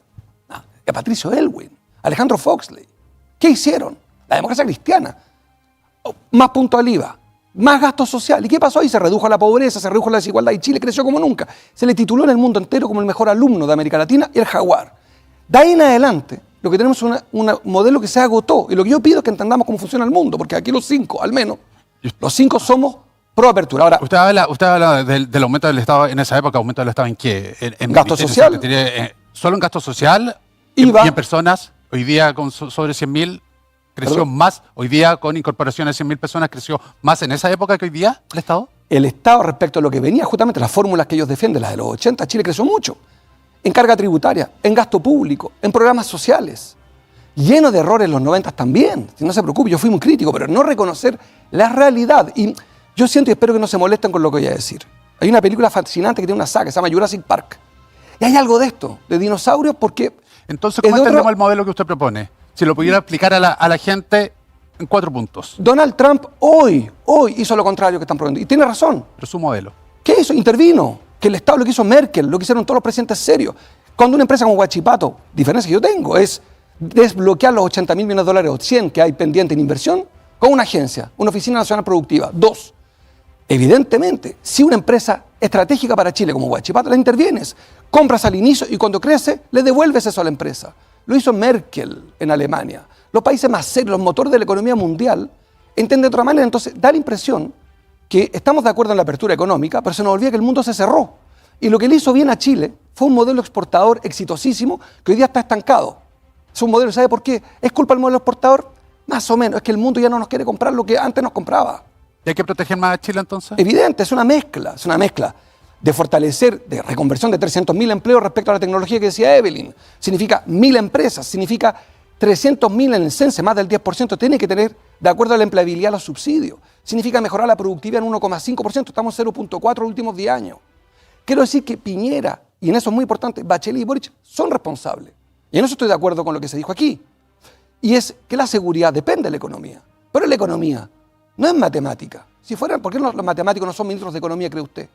Patricio Elwin, Alejandro Foxley. ¿Qué hicieron? La democracia cristiana. Más punto al IVA, más gasto social. ¿Y qué pasó ahí? Se redujo la pobreza, se redujo la desigualdad y Chile creció como nunca. Se le tituló en el mundo entero como el mejor alumno de América Latina y el jaguar. De ahí en adelante, lo que tenemos es un modelo que se agotó. Y lo que yo pido es que entendamos cómo funciona el mundo, porque aquí los 5, al menos, los 5 somos pro apertura. Ahora, usted habla del aumento del Estado en esa época. ¿Aumento del Estado en qué? ¿En gasto social? ¿Solo en gasto social? IVA. ¿Y en personas? Hoy día con sobre 100.000 creció más. Hoy día con incorporación de 100.000 personas creció más en esa época que hoy día el Estado. El Estado respecto a lo que venía, justamente las fórmulas que ellos defienden, las de los 80, Chile creció mucho. En carga tributaria, en gasto público, en programas sociales. Lleno de errores en los 90 también. No se preocupe, yo fui muy crítico, pero no reconocer la realidad. Y yo siento y espero que no se molesten con lo que voy a decir. Hay una película fascinante que tiene una saga, se llama Jurassic Park. Y hay algo de esto, de dinosaurios, porque... Entonces, ¿cómo entendemos el modelo que usted propone? Si lo pudiera explicar a la gente en 4 puntos. Donald Trump hoy hizo lo contrario que están proponiendo. Y tiene razón. Pero su modelo. ¿Qué hizo? Intervino. Que el Estado, lo que hizo Merkel, lo que hicieron todos los presidentes serios. Cuando una empresa como Huachipato, diferencia que yo tengo, es desbloquear los 80.000 millones de dólares o 100 que hay pendiente en inversión con una agencia, una oficina nacional productiva. 2, evidentemente, si una empresa estratégica para Chile como Huachipato, la intervienes, compras al inicio y cuando crece, le devuelves eso a la empresa. Lo hizo Merkel en Alemania. Los países más serios, los motores de la economía mundial, entienden de otra manera. Entonces, da la impresión que estamos de acuerdo en la apertura económica, pero se nos olvida que el mundo se cerró. Y lo que le hizo bien a Chile fue un modelo exportador exitosísimo que hoy día está estancado. Es un modelo, ¿sabe por qué? ¿Es culpa del modelo exportador? Más o menos, es que el mundo ya no nos quiere comprar lo que antes nos compraba. ¿Y hay que proteger más a Chile entonces? Evidente, es una mezcla de fortalecer, de reconversión de 300.000 empleos respecto a la tecnología que decía Evelyn. Significa 1.000 empresas, significa 300.000 en el censo, más del 10% tiene que tener, de acuerdo a la empleabilidad, los subsidios. Significa mejorar la productividad en 1,5%, estamos en 0,4% los últimos 10 años. Quiero decir que Piñera, y en eso es muy importante, Bachelet y Boric son responsables. Y en eso estoy de acuerdo con lo que se dijo aquí. Y es que la seguridad depende de la economía. Pero la economía no es matemática. Si fueran, ¿por qué los matemáticos no son ministros de economía, cree usted?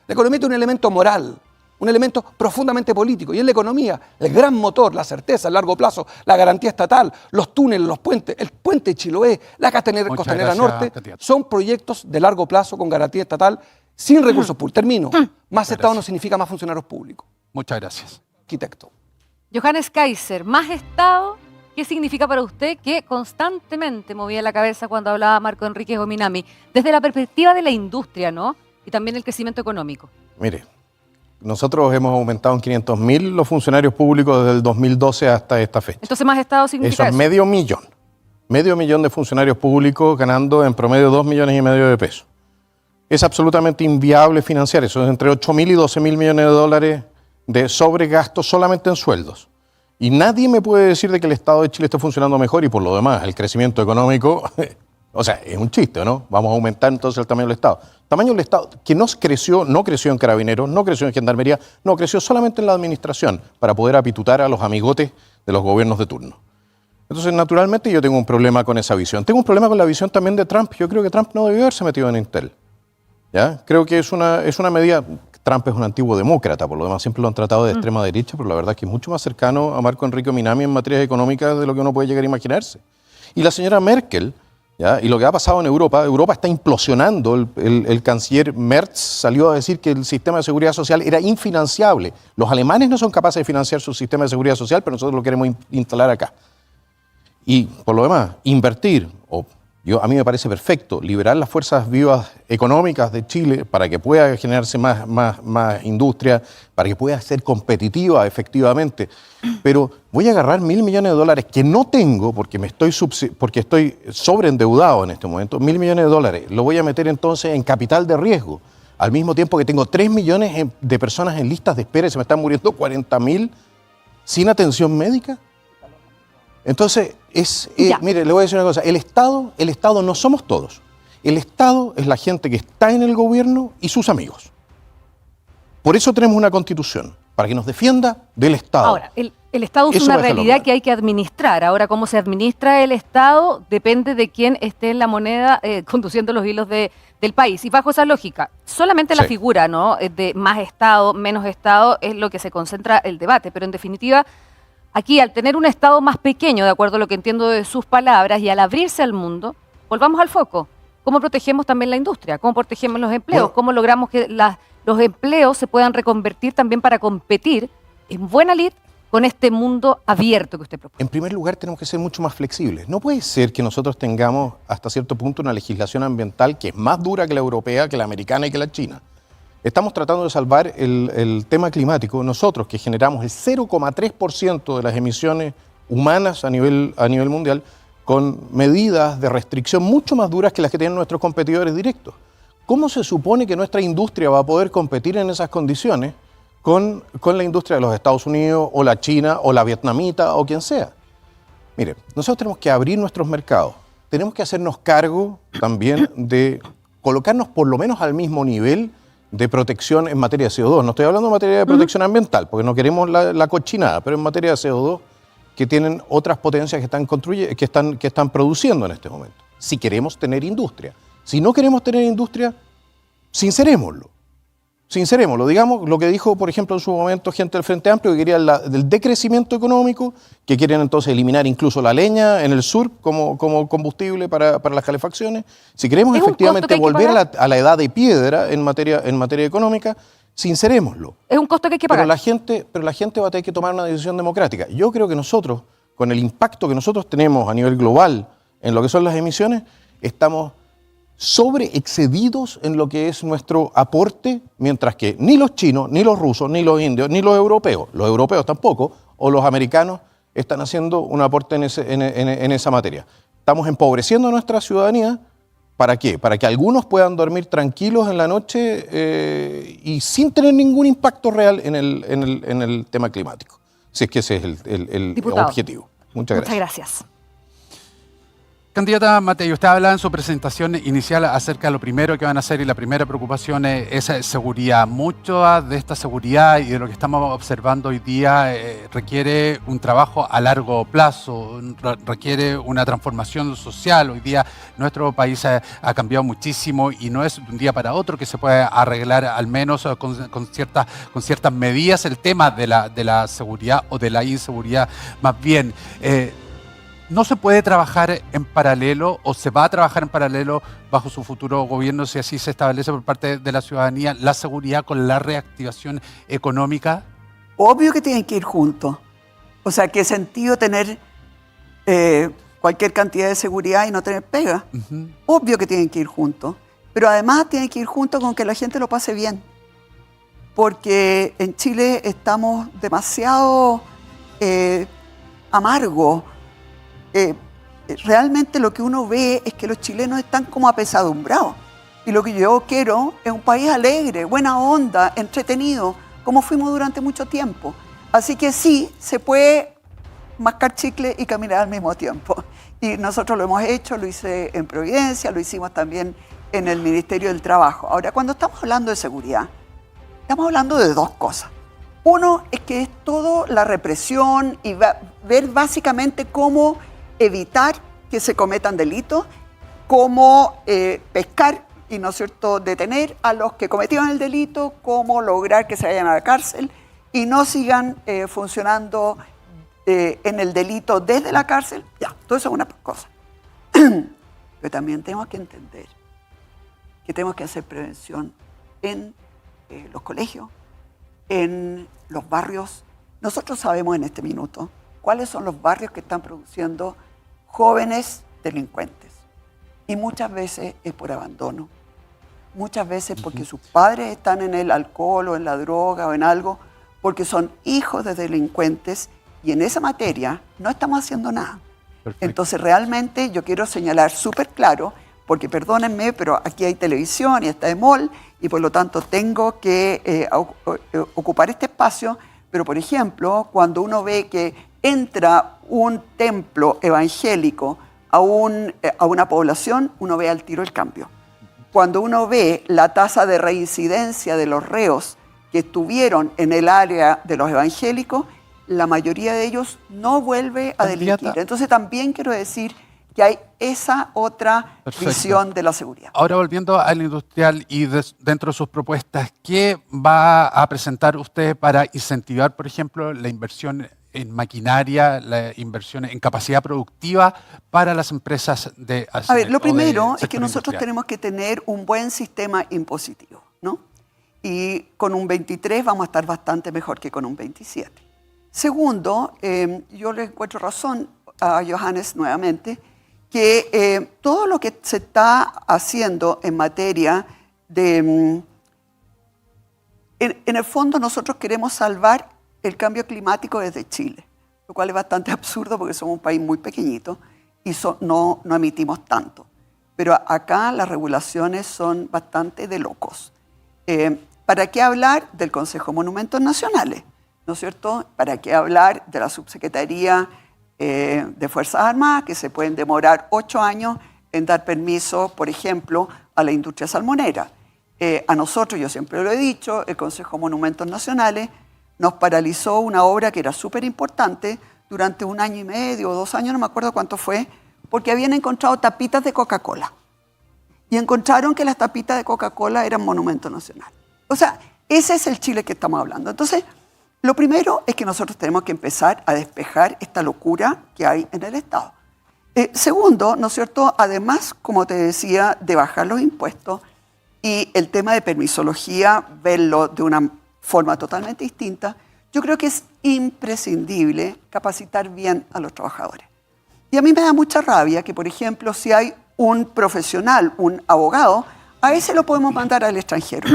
La economía tiene un elemento moral, un elemento profundamente político. Y en la economía, el gran motor, la certeza a largo plazo, la garantía estatal, los túneles, los puentes, el puente de Chiloé, la costanera norte, candidato. son proyectos de largo plazo con garantía estatal sin recursos públicos. Termino. Más Estado no significa más funcionarios públicos. Muchas gracias. Arquitecto. Johannes Kaiser, más Estado, ¿qué significa para usted que constantemente movía la cabeza cuando hablaba Marco Enríquez Ominami? Desde la perspectiva de la industria, ¿no? Y también el crecimiento económico. Mire, nosotros hemos aumentado en 500.000 los funcionarios públicos desde el 2012 hasta esta fecha. Entonces, más Estado significa Eso es eso. medio millón de funcionarios públicos ganando en promedio 2,5 millones de pesos. Es absolutamente inviable financiar eso, es entre 8.000 y 12.000 millones de dólares de sobregasto solamente en sueldos. Y nadie me puede decir de que el Estado de Chile esté funcionando mejor y por lo demás el crecimiento económico, o sea, es un chiste, ¿no? Vamos a aumentar entonces el tamaño del Estado. El tamaño del Estado que no creció en Carabineros, no creció en Gendarmería, no, creció solamente en la administración para poder apitutar a los amigotes de los gobiernos de turno. Entonces, naturalmente, yo tengo un problema con esa visión. Tengo un problema con la visión también de Trump. Yo creo que Trump no debió haberse metido en Intel. ¿Ya? Creo que es una medida. Trump es un antiguo demócrata, por lo demás siempre lo han tratado de extrema derecha, pero la verdad es que es mucho más cercano a Marco Enrique Ominami en materias económicas de lo que uno puede llegar a imaginarse. Y la señora Merkel, ¿ya? Y lo que ha pasado en Europa está implosionando. El canciller Merz salió a decir que el sistema de seguridad social era infinanciable. Los alemanes no son capaces de financiar su sistema de seguridad social, pero nosotros lo queremos instalar acá. Y por lo demás, invertir, a mí me parece perfecto, liberar las fuerzas vivas económicas de Chile para que pueda generarse más industria, para que pueda ser competitiva efectivamente. Pero voy a agarrar 1.000 millones de dólares que no tengo porque estoy sobreendeudado en este momento, 1.000 millones de dólares, lo voy a meter entonces en capital de riesgo, al mismo tiempo que tengo 3 millones de personas en listas de espera y se me están muriendo 40.000 sin atención médica. Entonces, mire, le voy a decir una cosa, el Estado no somos todos. El Estado es la gente que está en el gobierno y sus amigos. Por eso tenemos una constitución, para que nos defienda del Estado. Ahora, el Estado es Eso una va a dejarlo realidad claro. que hay que administrar. Ahora, cómo se administra el Estado depende de quién esté en la moneda conduciendo los hilos del país. Y bajo esa lógica, solamente la Sí. figura, ¿no?, de más Estado, menos Estado, es lo que se concentra el debate. Pero en definitiva, aquí, al tener un Estado más pequeño, de acuerdo a lo que entiendo de sus palabras, y al abrirse al mundo, volvamos al foco. ¿Cómo protegemos también la industria? ¿Cómo protegemos los empleos? Bueno. ¿Cómo logramos que los empleos se puedan reconvertir también para competir en buena lid con este mundo abierto que usted propone? En primer lugar, tenemos que ser mucho más flexibles. No puede ser que nosotros tengamos hasta cierto punto una legislación ambiental que es más dura que la europea, que la americana y que la china. Estamos tratando de salvar el tema climático. Nosotros, que generamos el 0,3% de las emisiones humanas a nivel mundial, con medidas de restricción mucho más duras que las que tienen nuestros competidores directos. ¿Cómo se supone que nuestra industria va a poder competir en esas condiciones con la industria de los Estados Unidos, o la China, o la vietnamita, o quien sea? Mire, nosotros tenemos que abrir nuestros mercados. Tenemos que hacernos cargo también de colocarnos por lo menos al mismo nivel de protección en materia de CO2. No estoy hablando de materia de protección ambiental, porque no queremos la cochinada, pero en materia de CO2 que tienen otras potencias que están produciendo en este momento. Si queremos tener industria. Si no queremos tener industria, sincerémoslo. Digamos lo que dijo, por ejemplo, en su momento gente del Frente Amplio, que quería del decrecimiento económico, que quieren entonces eliminar incluso la leña en el sur como combustible para las calefacciones. Si queremos ¿Es un efectivamente costo que hay que volver pagar? a la edad de piedra en materia económica, sincerémoslo. Es un costo que hay que pagar. Pero la gente va a tener que tomar una decisión democrática. Yo creo que nosotros, con el impacto que nosotros tenemos a nivel global en lo que son las emisiones, estamos sobreexcedidos en lo que es nuestro aporte, mientras que ni los chinos, ni los rusos, ni los indios, ni los europeos tampoco, o los americanos, están haciendo un aporte en esa materia. Estamos empobreciendo a nuestra ciudadanía. ¿Para qué? Para que algunos puedan dormir tranquilos en la noche y sin tener ningún impacto real en el tema climático. Si es que ese es el Diputado, objetivo. Muchas gracias. Muchas gracias. Candidata Matei, usted hablaba en su presentación inicial acerca de lo primero que van a hacer y la primera preocupación es seguridad. Mucho de esta seguridad y de lo que estamos observando hoy día requiere un trabajo a largo plazo, requiere una transformación social. Hoy día nuestro país ha cambiado muchísimo y no es de un día para otro que se puede arreglar, al menos con ciertas medidas, el tema de la seguridad o de la inseguridad más bien. ¿No se puede trabajar en paralelo o se va a trabajar en paralelo bajo su futuro gobierno, si así se establece por parte de la ciudadanía, la seguridad con la reactivación económica? Obvio que tienen que ir juntos. O sea, ¿qué sentido tener cualquier cantidad de seguridad y no tener pega? Obvio que tienen que ir juntos. Pero además tienen que ir juntos con que la gente lo pase bien. Porque en Chile estamos demasiado amargos. Realmente lo que uno ve es que los chilenos están como apesadumbrados. Y lo que yo quiero es un país alegre, buena onda, entretenido, como fuimos durante mucho tiempo. Así que sí, se puede mascar chicle y caminar al mismo tiempo. Y nosotros lo hemos hecho, lo hice en Providencia, lo hicimos también en el Ministerio del Trabajo. Ahora, cuando estamos hablando de seguridad, estamos hablando de dos cosas. Uno es que es todo la represión y ver básicamente cómo evitar que se cometan delitos, cómo pescar y, ¿no es cierto?, detener a los que cometieron el delito, cómo lograr que se vayan a la cárcel y no sigan funcionando en el delito desde la cárcel. Ya, todo eso es una cosa. Pero también tenemos que entender que tenemos que hacer prevención en los colegios, en los barrios. Nosotros sabemos en este minuto cuáles son los barrios que están produciendo jóvenes delincuentes. Y muchas veces es por abandono. Muchas veces porque sus padres están en el alcohol o en la droga o en algo, porque son hijos de delincuentes y en esa materia no estamos haciendo nada. Perfecto. Entonces realmente yo quiero señalar súper claro, porque perdónenme, pero aquí hay televisión y está EMOL y por lo tanto tengo que ocupar este espacio, pero por ejemplo, cuando uno ve que entra un templo evangélico a una población, uno ve al tiro el cambio. Cuando uno ve la tasa de reincidencia de los reos que estuvieron en el área de los evangélicos, la mayoría de ellos no vuelve a delinquir. Entonces también quiero decir que hay esa otra visión de la seguridad. Ahora volviendo al industrial y dentro de sus propuestas, ¿qué va a presentar usted para incentivar, por ejemplo, la inversión en maquinaria, la inversión en capacidad productiva para las empresas de... A ver, lo primero es que nosotros tenemos que tener un buen sistema impositivo, ¿no? Y con un 23 vamos a estar bastante mejor que con un 27. Segundo, yo le encuentro razón a Johannes nuevamente, que todo lo que se está haciendo en materia de... en el fondo nosotros queremos salvar el cambio climático desde Chile, lo cual es bastante absurdo porque somos un país muy pequeñito y no emitimos tanto. Pero acá las regulaciones son bastante de locos. ¿Para qué hablar del Consejo de Monumentos Nacionales? ¿No es cierto? ¿Para qué hablar de la Subsecretaría de Fuerzas Armadas, que se pueden demorar 8 años en dar permiso, por ejemplo, a la industria salmonera? A nosotros, yo siempre lo he dicho, el Consejo de Monumentos Nacionales nos paralizó una obra que era súper importante durante 1 año y medio o 2 años, no me acuerdo cuánto fue, porque habían encontrado tapitas de Coca-Cola. Y encontraron que las tapitas de Coca-Cola eran monumento nacional. O sea, ese es el Chile que estamos hablando. Entonces, lo primero es que nosotros tenemos que empezar a despejar esta locura que hay en el Estado. Segundo, ¿no es cierto? Además, como te decía, de bajar los impuestos y el tema de permisología, verlo de una forma totalmente distinta, yo creo que es imprescindible capacitar bien a los trabajadores. Y a mí me da mucha rabia que, por ejemplo, si hay un profesional, un abogado, a ese lo podemos mandar al extranjero.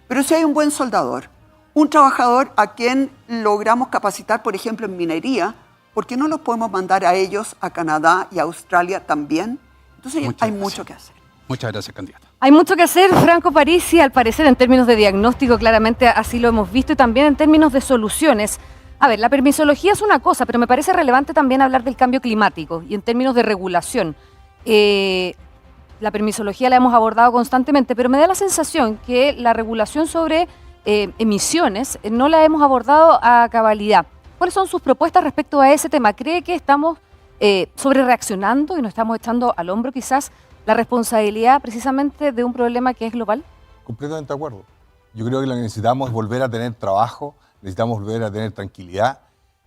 Pero si hay un buen soldador, un trabajador a quien logramos capacitar, por ejemplo, en minería, ¿por qué no los podemos mandar a ellos, a Canadá y a Australia también? Entonces hay mucho que hacer. Muchas gracias, candidata. Hay mucho que hacer, Franco Parisi, al parecer en términos de diagnóstico, claramente así lo hemos visto, y también en términos de soluciones. A ver, la permisología es una cosa, pero me parece relevante también hablar del cambio climático y en términos de regulación. La permisología la hemos abordado constantemente, pero me da la sensación que la regulación sobre emisiones no la hemos abordado a cabalidad. ¿Cuáles son sus propuestas respecto a ese tema? ¿Cree que estamos sobrereaccionando y nos estamos echando al hombro quizás la responsabilidad precisamente de un problema que es global? Completamente de acuerdo. Yo creo que lo que necesitamos es volver a tener trabajo, necesitamos volver a tener tranquilidad.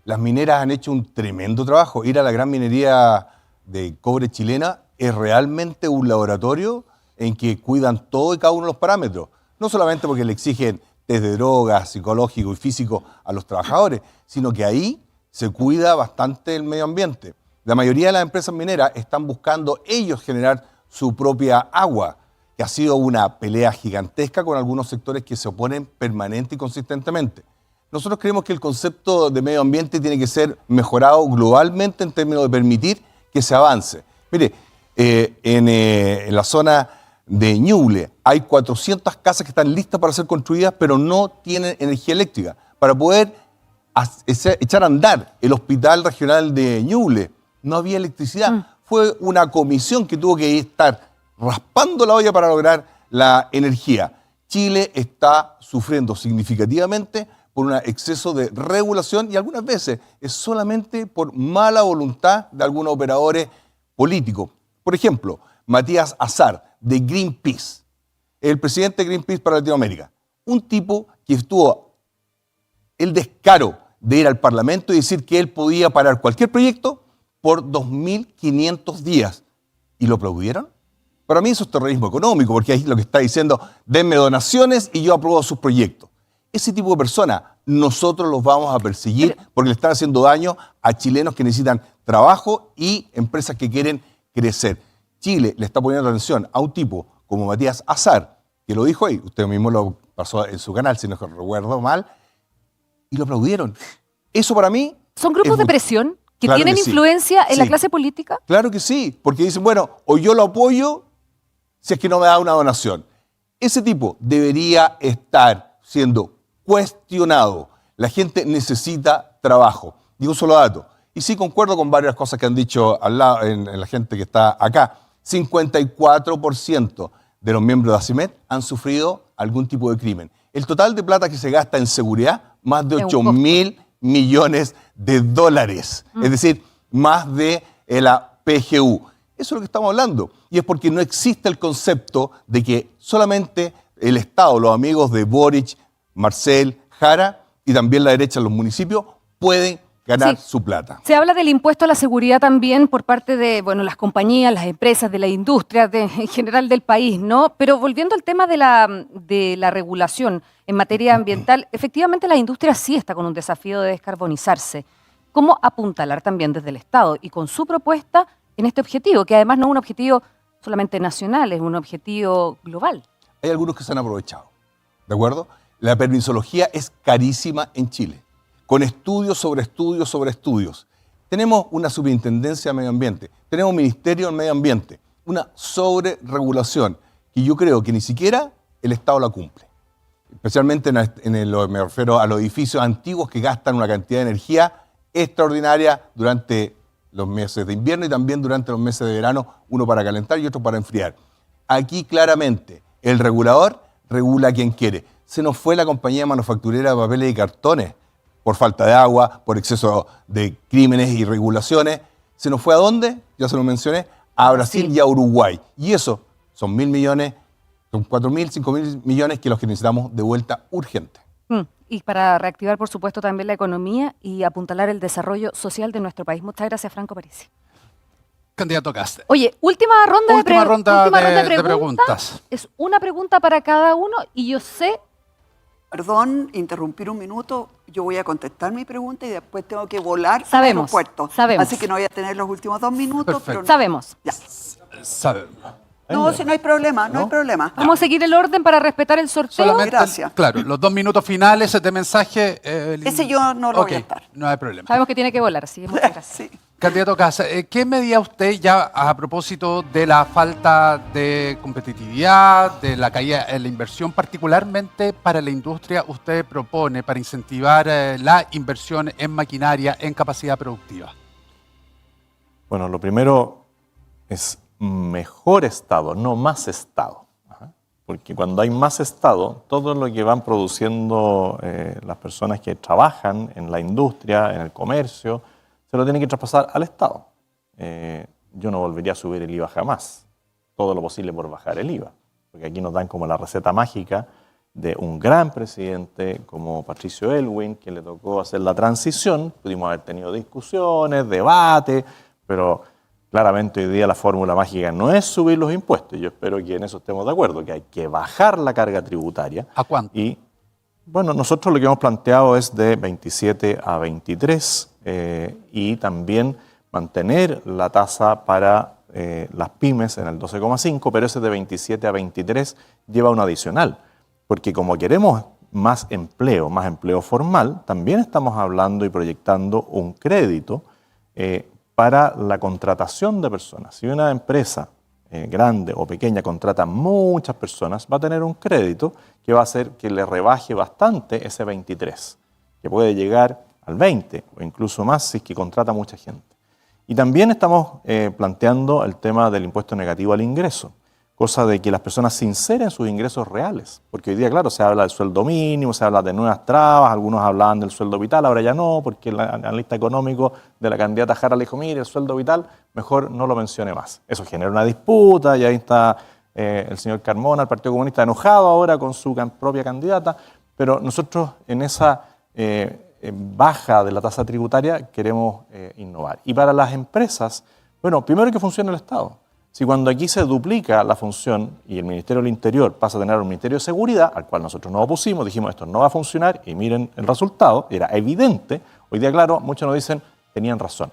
Las mineras han hecho un tremendo trabajo. Ir a la gran minería de cobre chilena es realmente un laboratorio en que cuidan todo y cada uno de los parámetros. No solamente porque le exigen test de drogas, psicológico y físico a los trabajadores, sino que ahí se cuida bastante el medio ambiente. La mayoría de las empresas mineras están buscando ellos generar su propia agua, que ha sido una pelea gigantesca con algunos sectores que se oponen permanente y consistentemente. Nosotros creemos que el concepto de medio ambiente tiene que ser mejorado globalmente en términos de permitir que se avance. Mire, en la zona de Ñuble hay 400 casas que están listas para ser construidas, pero no tienen energía eléctrica. Para poder echar a andar el hospital regional de Ñuble, no había electricidad. Fue una comisión que tuvo que estar raspando la olla para lograr la energía. Chile está sufriendo significativamente por un exceso de regulación y algunas veces es solamente por mala voluntad de algunos operadores políticos. Por ejemplo, Matías Azar, de Greenpeace, el presidente de Greenpeace para Latinoamérica, un tipo que tuvo el descaro de ir al Parlamento y decir que él podía parar cualquier proyecto por 2.500 días. ¿Y lo aplaudieron? Para mí eso es terrorismo económico, porque ahí lo que está diciendo, denme donaciones y yo apruebo sus proyectos. Ese tipo de personas nosotros los vamos a perseguir porque le están haciendo daño a chilenos que necesitan trabajo y empresas que quieren crecer. Chile le está poniendo atención a un tipo como Matías Azar, que lo dijo ahí, usted mismo lo pasó en su canal, si no recuerdo mal, y lo aplaudieron. Eso para mí... ¿Son grupos de presión que Claro tienen que sí. influencia en la Sí. clase política? Claro que sí, porque dicen, bueno, o yo lo apoyo si es que no me da una donación. Ese tipo debería estar siendo cuestionado. La gente necesita trabajo. Y un solo dato. Y sí concuerdo con varias cosas que han dicho al lado, en la gente que está acá. 54% de los miembros de ACIMED han sufrido algún tipo de crimen. El total de plata que se gasta en seguridad, más de Es un 8.000 millones de dólares. Es decir, más de la PGU. Eso es lo que estamos hablando. Y es porque no existe el concepto de que solamente el Estado, los amigos de Boric, Marcel, Jara y también la derecha en los municipios pueden ganar Sí. su plata. Se habla del impuesto a la seguridad también por parte de las compañías, las empresas, de la industria, en general del país, ¿no? Pero volviendo al tema de la regulación en materia ambiental, efectivamente la industria sí está con un desafío de descarbonizarse. ¿Cómo apuntalar también desde el Estado y con su propuesta en este objetivo, que además no es un objetivo solamente nacional, es un objetivo global? Hay algunos que se han aprovechado, ¿de acuerdo? La permisología es carísima en Chile, con estudios sobre estudios sobre estudios. Tenemos una superintendencia de medio ambiente, tenemos un ministerio del medio ambiente, una sobreregulación que yo creo que ni siquiera el Estado la cumple. Especialmente me refiero a los edificios antiguos que gastan una cantidad de energía extraordinaria durante los meses de invierno y también durante los meses de verano, uno para calentar y otro para enfriar. Aquí claramente el regulador regula a quien quiere. Se nos fue la compañía manufacturera de papeles y cartones por falta de agua, por exceso de crímenes y regulaciones. ¿Se nos fue a dónde? Ya se lo mencioné, a Brasil y a Uruguay. Y eso son 1.000 millones, son 4.000, 5.000 millones que los que necesitamos de vuelta urgente. Y para reactivar, por supuesto, también la economía y apuntalar el desarrollo social de nuestro país. Muchas gracias, Franco Parisi. Candidato Cast. Oye, última ronda de de preguntas. Es una pregunta para cada uno y yo sé... Perdón, interrumpir un minuto. Yo voy a contestar mi pregunta y después tengo que volar Sabemos, al aeropuerto. sabemos. Así que no voy a tener los últimos 2 minutos. Perfecto. Pero Sabemos. ya. No, si no hay problema, no hay problema. Vamos a seguir el orden para respetar el sorteo. Solamente, Gracias. claro, los 2 minutos finales de mensaje. Ese yo no lo Ok, voy a estar. no hay problema. Sabemos que tiene que volar, así que muchas gracias. Sí. Candidato Kast, ¿qué medida usted ya a propósito de la falta de competitividad, de la caída en la inversión, particularmente para la industria, usted propone para incentivar la inversión en maquinaria, en capacidad productiva? Bueno, lo primero es mejor Estado, no más Estado. Ajá. Porque cuando hay más Estado, todo lo que van produciendo las personas que trabajan en la industria, en el comercio, se lo tienen que traspasar al Estado. Yo no volvería a subir el IVA jamás. Todo lo posible por bajar el IVA. Porque aquí nos dan como la receta mágica de un gran presidente como Patricio Aylwin, que le tocó hacer la transición. Pudimos haber tenido discusiones, debates, pero claramente hoy día la fórmula mágica no es subir los impuestos. Yo espero que en eso estemos de acuerdo, que hay que bajar la carga tributaria. ¿A cuánto? Y bueno, nosotros lo que hemos planteado es de 27 a 23 y también mantener la tasa para las pymes en el 12,5, pero ese de 27 a 23 lleva un adicional, porque como queremos más empleo formal, también estamos hablando y proyectando un crédito para la contratación de personas. Si una empresa grande o pequeña contrata muchas personas, va a tener un crédito que va a hacer que le rebaje bastante ese 23, que puede llegar al 20 o incluso más si es que contrata mucha gente. Y también estamos planteando el tema del impuesto negativo al ingreso, cosa de que las personas se inseren sus ingresos reales, porque hoy día, claro, se habla del sueldo mínimo, se habla de nuevas trabas, algunos hablaban del sueldo vital, ahora ya no, porque el analista económico de la candidata Jara le dijo, mire, el sueldo vital, mejor no lo mencione más. Eso genera una disputa, y ahí está el señor Carmona, el Partido Comunista, enojado ahora con su propia candidata, pero nosotros en esa baja de la tasa tributaria queremos innovar. Y para las empresas, bueno, primero que funcione el Estado. Si cuando aquí se duplica la función y el Ministerio del Interior pasa a tener un Ministerio de Seguridad, al cual nosotros nos opusimos, dijimos esto no va a funcionar y miren el resultado, era evidente. Hoy día, claro, muchos nos dicen, tenían razón.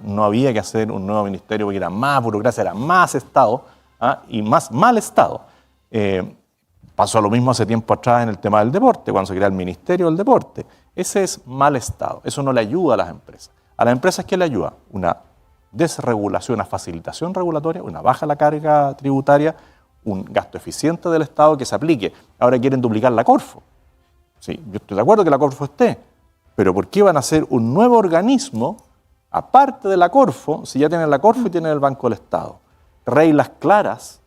No había que hacer un nuevo ministerio porque era más burocracia, era más Estado y más mal Estado. Pasó lo mismo hace tiempo atrás en el tema del deporte, cuando se crea el Ministerio del Deporte. Ese es mal Estado, eso no le ayuda a las empresas. ¿A las empresas qué le ayuda? Una desregulación, una facilitación regulatoria, una baja la carga tributaria, un gasto eficiente del Estado que se aplique. Ahora quieren duplicar la Corfo. Sí, yo estoy de acuerdo que la Corfo esté, pero ¿por qué van a hacer un nuevo organismo aparte de la Corfo si ya tienen la Corfo y tienen el Banco del Estado? Reglas claras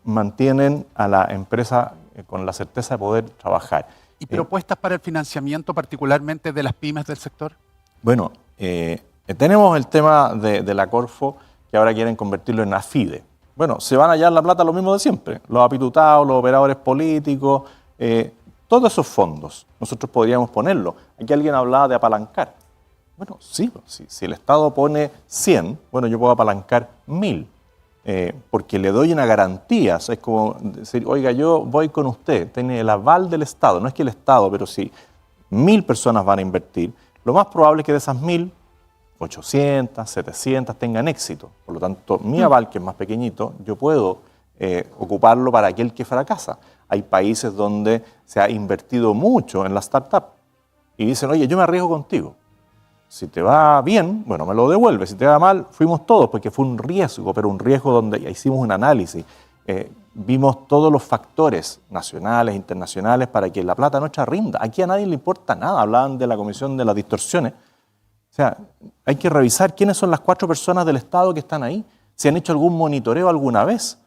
mantienen a la empresa con la certeza de poder trabajar. ¿Y propuestas para el financiamiento particularmente de las pymes del sector? Bueno, tenemos el tema de la Corfo, que ahora quieren convertirlo en AFIDE. Bueno, se van a hallar la plata lo mismo de siempre. Los apitutados, los operadores políticos, todos esos fondos, nosotros podríamos ponerlo. Aquí alguien hablaba de apalancar. Bueno, sí, si el Estado pone 100, bueno, yo puedo apalancar 1000, porque le doy una garantía. O sea, es como decir, oiga, yo voy con usted, tiene el aval del Estado. No es que el Estado, pero si 1000 personas van a invertir, lo más probable es que de esas 1000, 800, 700 tengan éxito. Por lo tanto, mi aval, que es más pequeñito, yo puedo ocuparlo para aquel que fracasa. Hay países donde se ha invertido mucho en la startup y dicen, oye, yo me arriesgo contigo. Si te va bien, bueno, me lo devuelves. Si te va mal, fuimos todos, porque fue un riesgo, pero un riesgo donde hicimos un análisis. Vimos todos los factores nacionales, internacionales, para que la plata nuestra rinda. Aquí a nadie le importa nada. Hablaban de la Comisión de las Distorsiones. O sea, hay que revisar quiénes son las 4 personas del Estado que están ahí. ¿Si han hecho algún monitoreo alguna vez?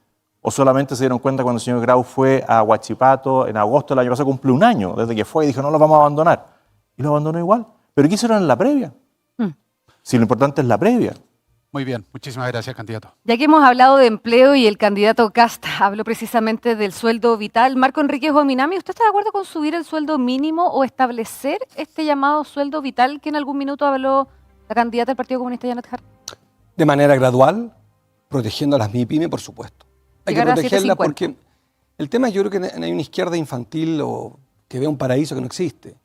¿O solamente se dieron cuenta cuando el señor Grau fue a Huachipato en agosto del año pasado, cumple un año desde que fue y dijo, no, lo vamos a abandonar? Y lo abandonó igual. ¿Pero qué hicieron en la previa? Si lo importante es la previa. Muy bien, muchísimas gracias, candidato. Ya que hemos hablado de empleo y el candidato Kast habló precisamente del sueldo vital, Marco Enríquez Ominami, ¿usted está de acuerdo con subir el sueldo mínimo o establecer este llamado sueldo vital que en algún minuto habló la candidata del Partido Comunista, Janet Jara? De manera gradual, protegiendo a las MIPYME, por supuesto. Hay que Llegar a protegerla 750. porque el tema, yo creo que hay una izquierda infantil o que ve un paraíso que no existe.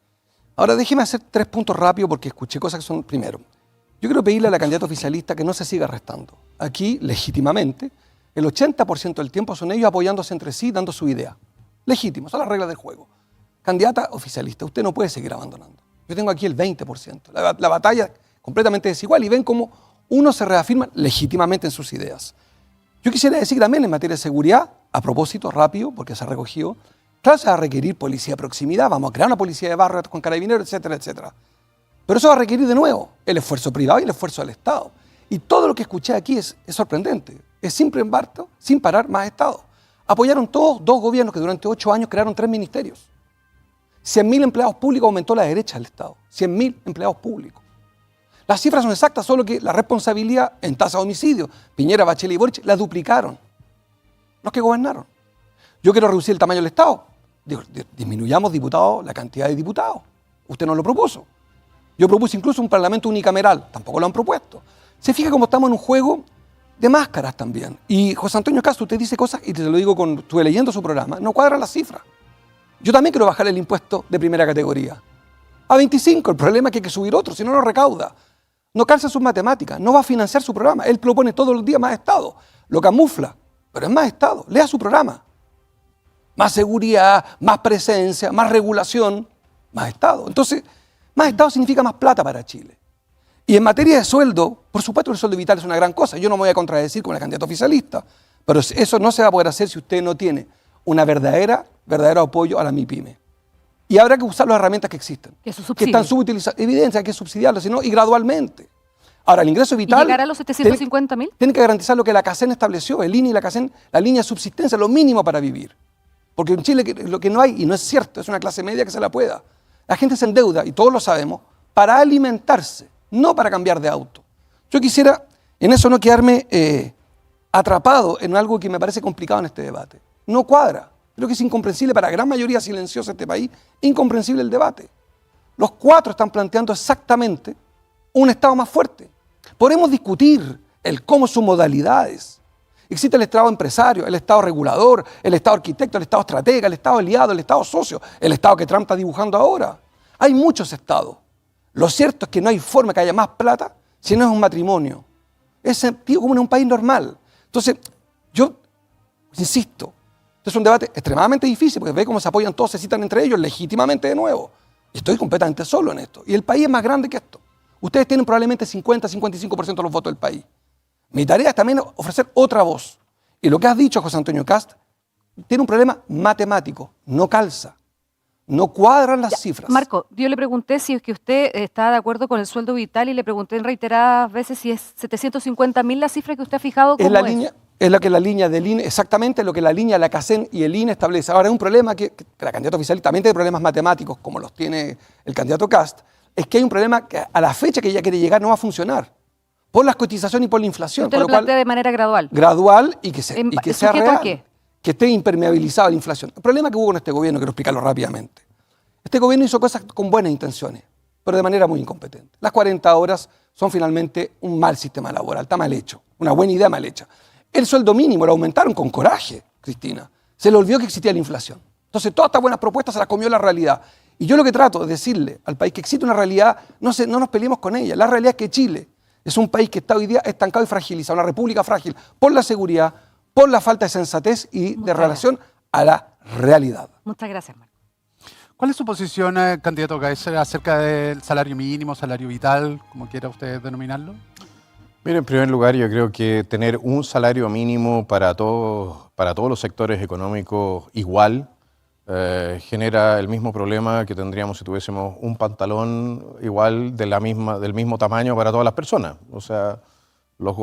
Ahora déjeme hacer 3 puntos rápidos porque escuché cosas que son, primero, Yo quiero pedirle a la candidata oficialista que no se siga restando. Aquí, legítimamente, el 80% del tiempo son ellos apoyándose entre sí, dando su idea. Legítimo, son las reglas del juego. Candidata oficialista, usted no puede seguir abandonando. Yo tengo aquí el 20%. La batalla es completamente desigual y ven cómo uno se reafirma legítimamente en sus ideas. Yo quisiera decir también en materia de seguridad, a propósito, rápido, porque se ha recogido, claro, se va a requerir policía de proximidad, vamos a crear una policía de barrio con carabineros, etcétera, etcétera. Pero eso va a requerir de nuevo el esfuerzo privado y el esfuerzo del Estado. Y todo lo que escuché aquí es sorprendente. Es siempre en barco, sin parar, más Estado. Apoyaron todos 2 gobiernos que durante 8 años crearon 3 ministerios. 100.000 empleados públicos aumentó la derecha del Estado. 100.000 empleados públicos. Las cifras son exactas, solo que la responsabilidad en tasa de homicidio, Piñera, Bachelet y Boric, la duplicaron. Los que gobernaron. Yo quiero reducir el tamaño del Estado. Disminuyamos diputados, la cantidad de diputados. Usted no lo propuso. Yo propuse incluso un parlamento unicameral. Tampoco lo han propuesto. Se fija cómo estamos en un juego de máscaras también. Y José Antonio Castro, usted dice cosas, y te lo digo estuve leyendo su programa, no cuadran las cifras. Yo también quiero bajar el impuesto de primera categoría. A 25, el problema es que hay que subir otro, si no, no recauda. No calza sus matemáticas, no va a financiar su programa. Él propone todos los días más Estado. Lo camufla, pero es más Estado. Lea su programa. Más seguridad, más presencia, más regulación, más Estado. Entonces, más Estado significa más plata para Chile. Y en materia de sueldo, por supuesto que el sueldo vital es una gran cosa. Yo no me voy a contradecir con la candidata oficialista, pero eso no se va a poder hacer si usted no tiene una verdadero apoyo a la MIPYME. Y habrá que usar las herramientas que existen, que están subutilizadas. Evidencia, hay que subsidiarlas, sino y gradualmente. Ahora, el ingreso vital... ¿Y llegar a los 750.000? Tiene que garantizar lo que la CACEN estableció, el INE y la CACEN, la línea de subsistencia, lo mínimo para vivir. Porque en Chile lo que no hay, y no es cierto, es una clase media que se la pueda. La gente se endeuda, y todos lo sabemos, para alimentarse, no para cambiar de auto. Yo quisiera, en eso no quedarme atrapado en algo que me parece complicado en este debate. No cuadra. Creo que es incomprensible para la gran mayoría silenciosa de este país, incomprensible el debate. Los 4 están planteando exactamente un Estado más fuerte. Podemos discutir el cómo sus modalidades. Existe el Estado empresario, el Estado regulador, el Estado arquitecto, el Estado estratega, el Estado aliado, el Estado socio, el Estado que Trump está dibujando ahora. Hay muchos estados. Lo cierto es que no hay forma que haya más plata si no es un matrimonio. Es sentido común en un país normal. Entonces, yo insisto, es un debate extremadamente difícil porque ve cómo se apoyan todos, se citan entre ellos legítimamente de nuevo. Estoy completamente solo en esto. Y el país es más grande que esto. Ustedes tienen probablemente 50-55% de los votos del país. Mi tarea es también ofrecer otra voz. Y lo que has dicho, José Antonio Cast, tiene un problema matemático. No calza. No cuadran las cifras. Marco, yo le pregunté si es que usted está de acuerdo con el sueldo vital y le pregunté en reiteradas veces si es 750.000 la cifra que usted ha fijado. Es la línea. Es lo que la línea del INE, exactamente lo que la línea, la CACEN y el INE establece. Ahora, es un problema que la candidata oficial también tiene problemas matemáticos, como los tiene el candidato Cast, es que hay un problema que a la fecha que ella quiere llegar no va a funcionar, por las cotizaciones y por la inflación. Usted lo plantea de manera gradual. Gradual y que sea real, ¿qué? que esté impermeabilizada la inflación. El problema que hubo con este gobierno, quiero explicarlo rápidamente. Este gobierno hizo cosas con buenas intenciones, pero de manera muy incompetente. Las 40 horas son finalmente un mal sistema laboral, está mal hecho, una buena idea mal hecha. El sueldo mínimo lo aumentaron con coraje, Cristina. Se le olvidó que existía la inflación. Entonces, todas estas buenas propuestas se las comió la realidad. Y yo lo que trato de decirle al país que existe una realidad, no nos peleemos con ella. La realidad es que Chile es un país que está hoy día estancado y fragilizado, una república frágil por la seguridad, por la falta de sensatez y de relación a la realidad. Muchas gracias, Marco. ¿Cuál es su posición, candidato Kaiser, acerca del salario mínimo, salario vital, como quiera usted denominarlo? Mire, en primer lugar, yo creo que tener un salario mínimo para todos los sectores económicos igual genera el mismo problema que tendríamos si tuviésemos un pantalón igual del mismo tamaño para todas las personas. O sea,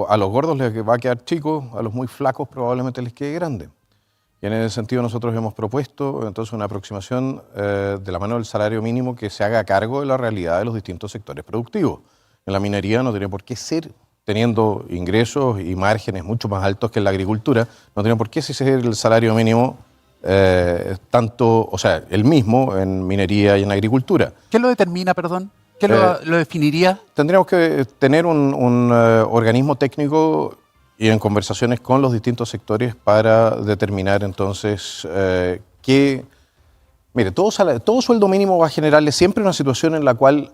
a los gordos les va a quedar chico, a los muy flacos probablemente les quede grande. Y en ese sentido nosotros hemos propuesto entonces una aproximación de la mano del salario mínimo que se haga cargo de la realidad de los distintos sectores productivos. En la minería no tiene por qué ser, teniendo ingresos y márgenes mucho más altos que en la agricultura, no tiene por qué ser el salario mínimo el mismo en minería y en agricultura. ¿Qué lo determina, perdón? ¿Qué lo definiría? Tendríamos que tener un organismo técnico y en conversaciones con los distintos sectores para determinar entonces mire, todo sueldo mínimo va a generarle siempre una situación en la cual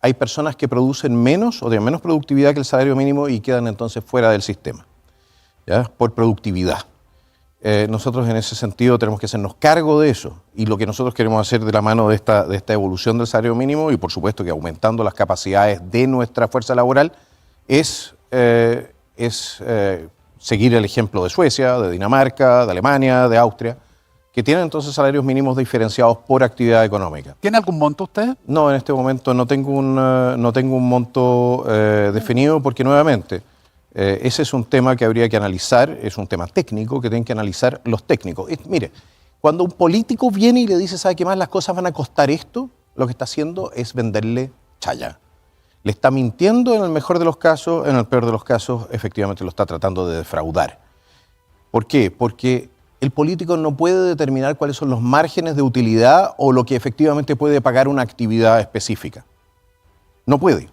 hay personas que producen menos o de menos productividad que el salario mínimo y quedan entonces fuera del sistema, ¿ya? Por productividad. Nosotros en ese sentido tenemos que hacernos cargo de eso, y lo que nosotros queremos hacer de la mano de esta evolución del salario mínimo, y por supuesto que aumentando las capacidades de nuestra fuerza laboral, es seguir el ejemplo de Suecia, de Dinamarca, de Alemania, de Austria, que tienen entonces salarios mínimos diferenciados por actividad económica. ¿Tiene algún monto usted? No, en este momento no tengo un monto definido, porque nuevamente ese es un tema que habría que analizar, es un tema técnico que tienen que analizar los técnicos. Mire, cuando un político viene y le dice, ¿sabe qué más? Las cosas van a costar esto, lo que está haciendo es venderle chaya. Le está mintiendo en el mejor de los casos, en el peor de los casos efectivamente lo está tratando de defraudar. ¿Por qué? Porque el político no puede determinar cuáles son los márgenes de utilidad o lo que efectivamente puede pagar una actividad específica. No puede.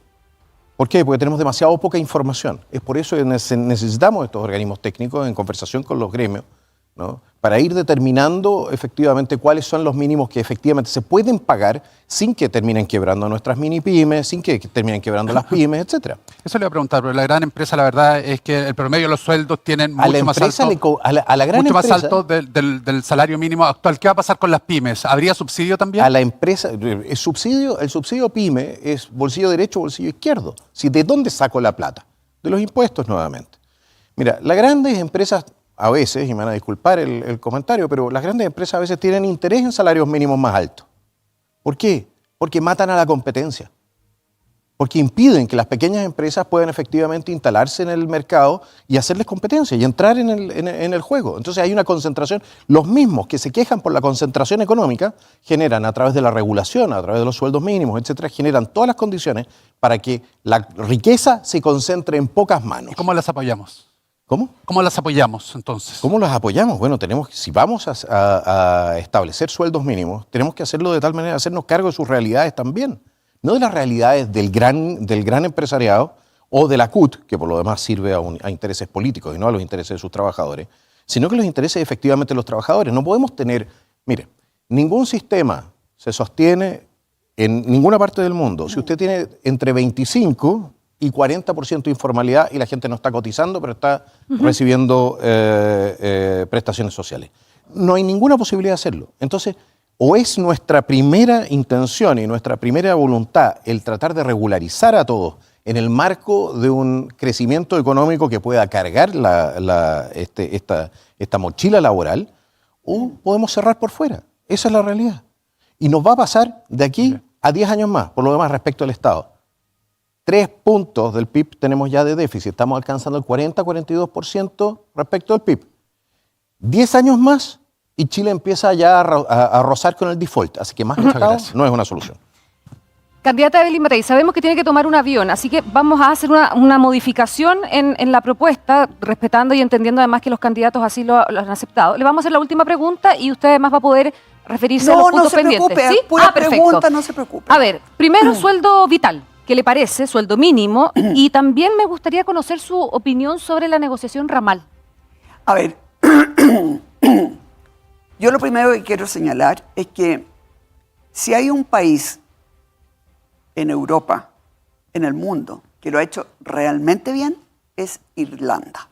¿Por qué? Porque tenemos demasiado poca información. Es por eso que necesitamos estos organismos técnicos en conversación con los gremios, ¿no? Para ir determinando efectivamente cuáles son los mínimos que efectivamente se pueden pagar sin que terminen quebrando nuestras mini pymes, sin que terminen quebrando las pymes, etc. Eso le voy a preguntar, pero la gran empresa, la verdad es que el promedio de los sueldos tienen mucho más alto del salario mínimo actual. ¿Qué va a pasar con las pymes? ¿Habría subsidio también? A la empresa, el subsidio pyme es bolsillo derecho, bolsillo izquierdo. ¿De dónde saco la plata? De los impuestos nuevamente. Mira, las grandes empresas a veces, y me van a disculpar el comentario, pero las grandes empresas a veces tienen interés en salarios mínimos más altos. ¿Por qué? Porque matan a la competencia. Porque impiden que las pequeñas empresas puedan efectivamente instalarse en el mercado y hacerles competencia y entrar en el juego. Entonces hay una concentración. Los mismos que se quejan por la concentración económica generan a través de la regulación, a través de los sueldos mínimos, etcétera, generan todas las condiciones para que la riqueza se concentre en pocas manos. ¿Y cómo las apoyamos? ¿Cómo? ¿Cómo las apoyamos entonces? ¿Cómo las apoyamos? Bueno, si vamos a establecer sueldos mínimos, tenemos que hacerlo de tal manera, hacernos cargo de sus realidades también. No de las realidades del gran empresariado o de la CUT, que por lo demás sirve a intereses políticos y no a los intereses de sus trabajadores, sino que los intereses efectivamente de los trabajadores. No podemos tener, mire, ningún sistema se sostiene en ninguna parte del mundo. Si usted tiene entre 25 y 40% de informalidad y la gente no está cotizando, pero está recibiendo prestaciones sociales. No hay ninguna posibilidad de hacerlo. Entonces, o es nuestra primera intención y nuestra primera voluntad el tratar de regularizar a todos en el marco de un crecimiento económico que pueda cargar esta mochila laboral, o podemos cerrar por fuera. Esa es la realidad. Y nos va a pasar de aquí a 10 años más, por lo demás respecto al Estado. 3 puntos del PIB tenemos ya de déficit. Estamos alcanzando el 40-42% respecto al PIB. 10 años más y Chile empieza ya a rozar con el default. Así que más que caos no es una solución. Candidata Evelyn Matei, sabemos que tiene que tomar un avión, así que vamos a hacer una modificación en la propuesta, respetando y entendiendo además que los candidatos así lo han aceptado. Le vamos a hacer la última pregunta y usted además va a poder referirse a los puntos pendientes. No se preocupe, ¿Sí? pura pregunta, no se preocupe. A ver, primero sueldo vital. ¿Qué le parece? Sueldo mínimo. Y también me gustaría conocer su opinión sobre la negociación ramal. A ver, yo lo primero que quiero señalar es que si hay un país en Europa, en el mundo, que lo ha hecho realmente bien, es Irlanda.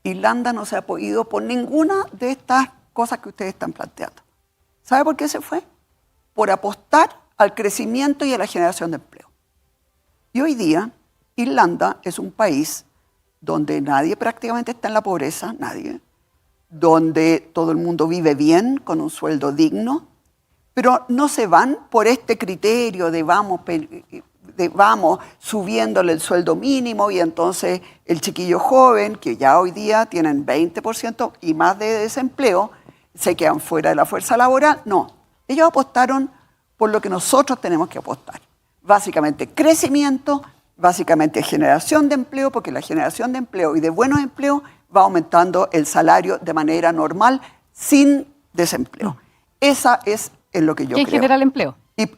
Irlanda no se ha podido por ninguna de estas cosas que ustedes están planteando. ¿Sabe por qué se fue? Por apostar al crecimiento y a la generación de empleo. Y hoy día, Irlanda es un país donde nadie prácticamente está en la pobreza, nadie, donde todo el mundo vive bien, con un sueldo digno, pero no se van por este criterio de vamos subiéndole el sueldo mínimo y entonces el chiquillo joven, que ya hoy día tienen 20% y más de desempleo, se quedan fuera de la fuerza laboral. No, ellos apostaron por lo que nosotros tenemos que apostar. Básicamente crecimiento, básicamente generación de empleo, porque la generación de empleo y de buenos empleos va aumentando el salario de manera normal, sin desempleo. Esa es en lo que yo creo. ¿Quién genera el empleo? Y,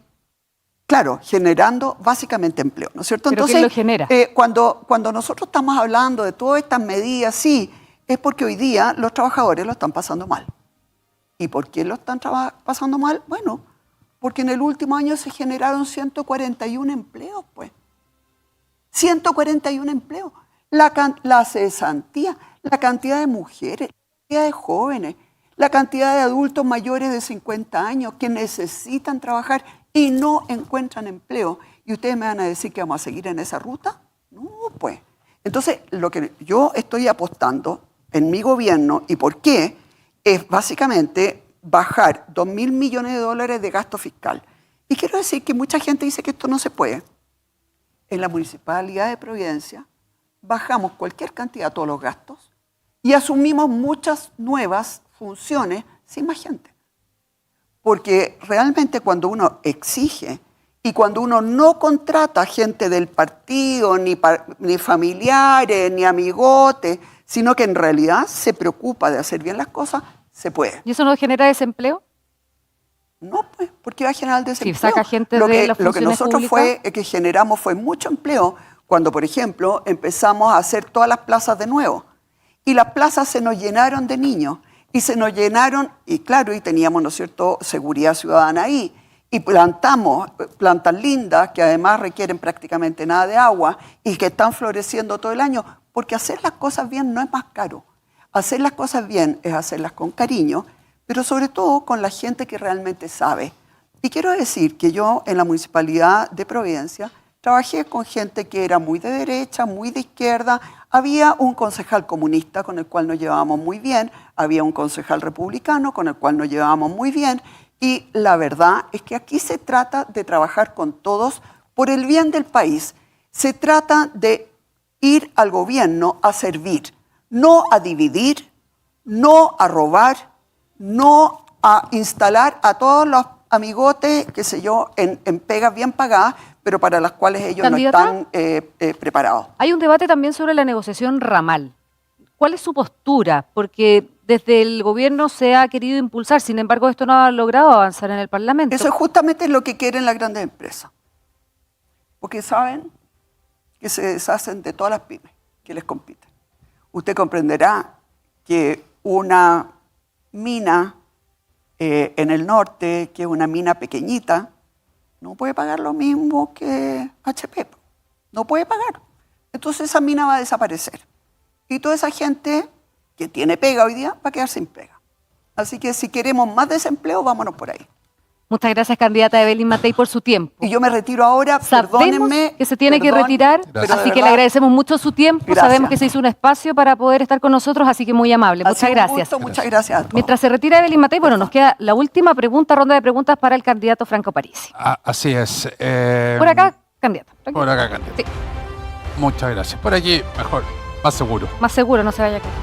claro, generando básicamente empleo, ¿no es cierto? ¿Pero entonces, quién lo genera? Cuando nosotros estamos hablando de todas estas medidas, sí, es porque hoy día los trabajadores lo están pasando mal. ¿Y por qué lo están pasando mal? Bueno, Porque en el último año se generaron 141 empleos, pues. 141 empleos. La cesantía, la cantidad de mujeres, la cantidad de jóvenes, la cantidad de adultos mayores de 50 años que necesitan trabajar y no encuentran empleo. ¿Y ustedes me van a decir que vamos a seguir en esa ruta? No, pues. Entonces, lo que yo estoy apostando en mi gobierno, ¿y por qué? Es básicamente bajar 2.000 millones de dólares de gasto fiscal. Y quiero decir que mucha gente dice que esto no se puede. En la Municipalidad de Providencia bajamos cualquier cantidad, todos los gastos, y asumimos muchas nuevas funciones sin más gente. Porque realmente cuando uno exige y cuando uno no contrata gente del partido, ni familiares, ni amigotes, sino que en realidad se preocupa de hacer bien las cosas, se puede. ¿Y eso no genera desempleo? No, pues, porque va a generar desempleo. Si saca gente lo de que, las lo que funciones nosotros públicas. que generamos fue mucho empleo cuando, por ejemplo, empezamos a hacer todas las plazas de nuevo. Y las plazas se nos llenaron de niños. Y se nos llenaron, y claro, y teníamos, ¿no es cierto?, seguridad ciudadana ahí. Y plantamos plantas lindas que además requieren prácticamente nada de agua y que están floreciendo todo el año, porque hacer las cosas bien no es más caro. Hacer las cosas bien es hacerlas con cariño, pero sobre todo con la gente que realmente sabe. Y quiero decir que yo en la Municipalidad de Providencia trabajé con gente que era muy de derecha, muy de izquierda. Había un concejal comunista con el cual nos llevábamos muy bien, había un concejal republicano con el cual nos llevábamos muy bien. Y la verdad es que aquí se trata de trabajar con todos por el bien del país. Se trata de ir al gobierno a servir, no a dividir, no a robar, no a instalar a todos los amigotes, qué sé yo, en pegas bien pagadas, pero para las cuales ellos ¿Candidata? no están preparados. Hay un debate también sobre la negociación ramal. ¿Cuál es su postura? Porque desde el gobierno se ha querido impulsar, sin embargo esto no ha logrado avanzar en el Parlamento. Eso es justamente lo que quieren las grandes empresas. Porque saben que se deshacen de todas las pymes que les compiten. Usted comprenderá que una mina en el norte, que es una mina pequeñita, no puede pagar lo mismo que HP. No puede pagar. Entonces esa mina va a desaparecer. Y toda esa gente que tiene pega hoy día va a quedar sin pega. Así que si queremos más desempleo, vámonos por ahí. Muchas gracias, candidata Evelyn Matei, por su tiempo. Y yo me retiro ahora, Sabemos perdónenme. que se tiene que perdón, retirar, pero de así que le verdad, agradecemos mucho su tiempo. Gracias. Sabemos que se hizo un espacio para poder estar con nosotros, así que muy amable. ha Muchas sido un gracias. gusto, muchas gracias a todos. Mientras se retira Evelyn Matei, bueno, nos queda la última Em, ronda de preguntas para el candidato Franco Parisi. Así es. Por acá, candidato. Por acá, candidato. Sí, Muchas gracias. Por allí, mejor, más seguro. más seguro, no se vaya a caer.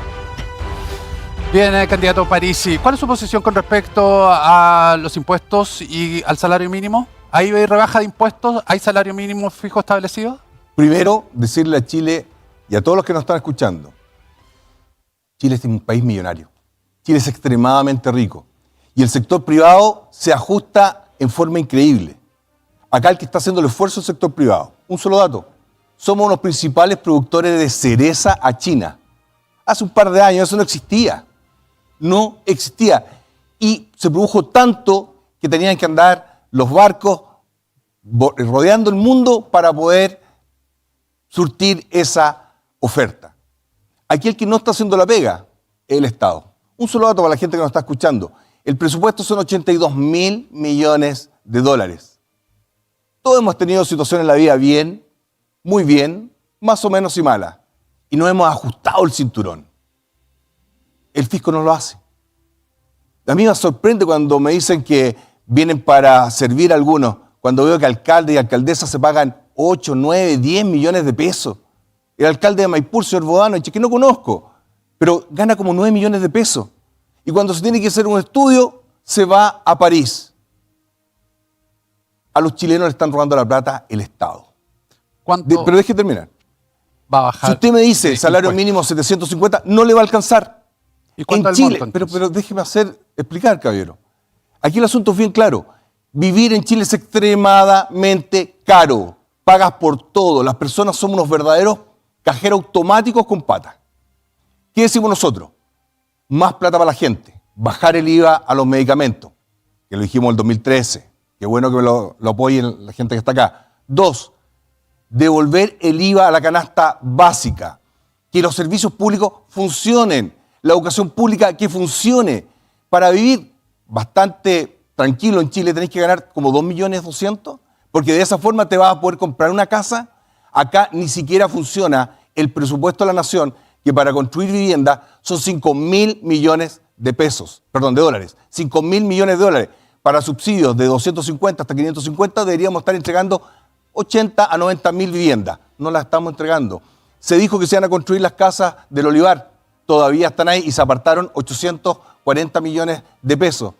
Bien, candidato Parisi, ¿cuál es su posición con respecto a los impuestos y al salario mínimo? ¿Hay rebaja de impuestos? ¿Hay salario mínimo fijo establecido? Primero, decirle a Chile y a todos los que nos están escuchando, Chile es un país millonario. Chile es extremadamente rico. Y el sector privado se ajusta en forma increíble. Acá el que está haciendo el esfuerzo es el sector privado. Un solo dato. Somos los principales productores de cereza a China. Hace un par de años eso no existía. No existía. Y se produjo tanto que tenían que andar los barcos rodeando el mundo para poder surtir esa oferta. Aquí el que no está haciendo la pega es el Estado. Un solo dato para la gente que nos está escuchando. El presupuesto son 82.000 millones de dólares. Todos hemos tenido situaciones en la vida bien, muy bien, más o menos y mala. Y no hemos ajustado el cinturón. El fisco no lo hace. A mí me sorprende cuando me dicen que vienen para servir a algunos, cuando veo que alcaldes y alcaldesas se pagan 8, 9, 10 millones de pesos. El alcalde de Maipú, señor Bodano, que no conozco, pero gana como 9 millones de pesos. Y cuando se tiene que hacer un estudio, se va a París. A los chilenos le están robando la plata el Estado. ¿Cuánto Pero deje terminar. va a bajar? Si usted me dice de salario impuestos? mínimo 750, no le va a alcanzar. ¿Y cuánto En el Chile, monto, pero entonces? déjeme explicar, caballero. Aquí el asunto es bien claro. Vivir en Chile es extremadamente caro. Pagas por todo. Las personas somos unos verdaderos cajeros automáticos con patas. ¿Qué decimos nosotros? Más plata para la gente. Bajar el IVA a los medicamentos, que lo dijimos en el 2013. qué bueno que lo apoyen la gente que está acá. 2, devolver el IVA a la canasta básica, que los servicios públicos funcionen, la educación pública que funcione. Para vivir bastante tranquilo en Chile tenés que ganar como 2.200.000, porque de esa forma te vas a poder comprar una casa. Acá ni siquiera funciona el presupuesto de la nación, que para construir vivienda son 5.000 millones de pesos, perdón, de dólares, 5.000 millones de dólares. Para subsidios de 250 hasta 550 deberíamos estar entregando 80 a 90.000 viviendas. No las estamos entregando. Se dijo que se iban a construir las casas del Olivar. Todavía están ahí y se apartaron 840 millones de pesos.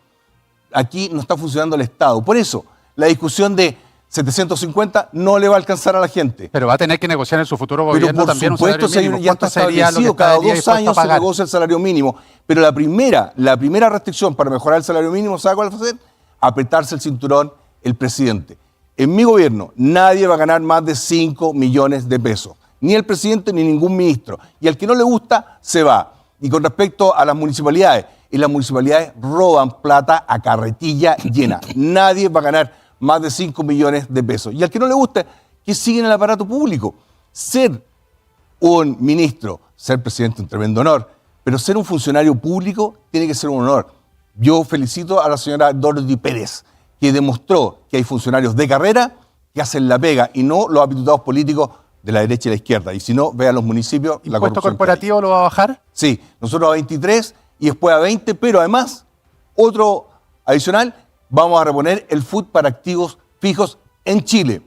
Aquí no está funcionando el Estado. Por eso, la discusión de 750 no le va a alcanzar a la gente. Pero va a tener que negociar en su futuro Pero gobierno por también supuesto, un salario mínimo. ya está ¿Cuánto sería lo que establecido, cada estaría 2 dispuesto a años se pagar? negocia el salario mínimo. Pero la primera restricción para mejorar el salario mínimo, ¿sabe cuál va a hacer? Apretarse el cinturón el presidente. En mi gobierno nadie va a ganar más de 5 millones de pesos. Ni el presidente ni ningún ministro. Y al que no le gusta, se va. Y con respecto a las municipalidades, en las municipalidades roban plata a carretilla llena. Nadie va a ganar más de 5 millones de pesos. Y al que no le gusta, que siga en el aparato público. Ser un ministro, ser presidente, un tremendo honor, pero ser un funcionario público tiene que ser un honor. Yo felicito a la señora Dorothy Pérez, que demostró que hay funcionarios de carrera que hacen la pega y no los apitutados políticos de la derecha y la izquierda. Y si no, vean los municipios. ¿El impuesto corporativo lo va a bajar? Sí, nosotros a 23 y después a 20, pero además, otro adicional, vamos a reponer el FUT para activos fijos en Chile.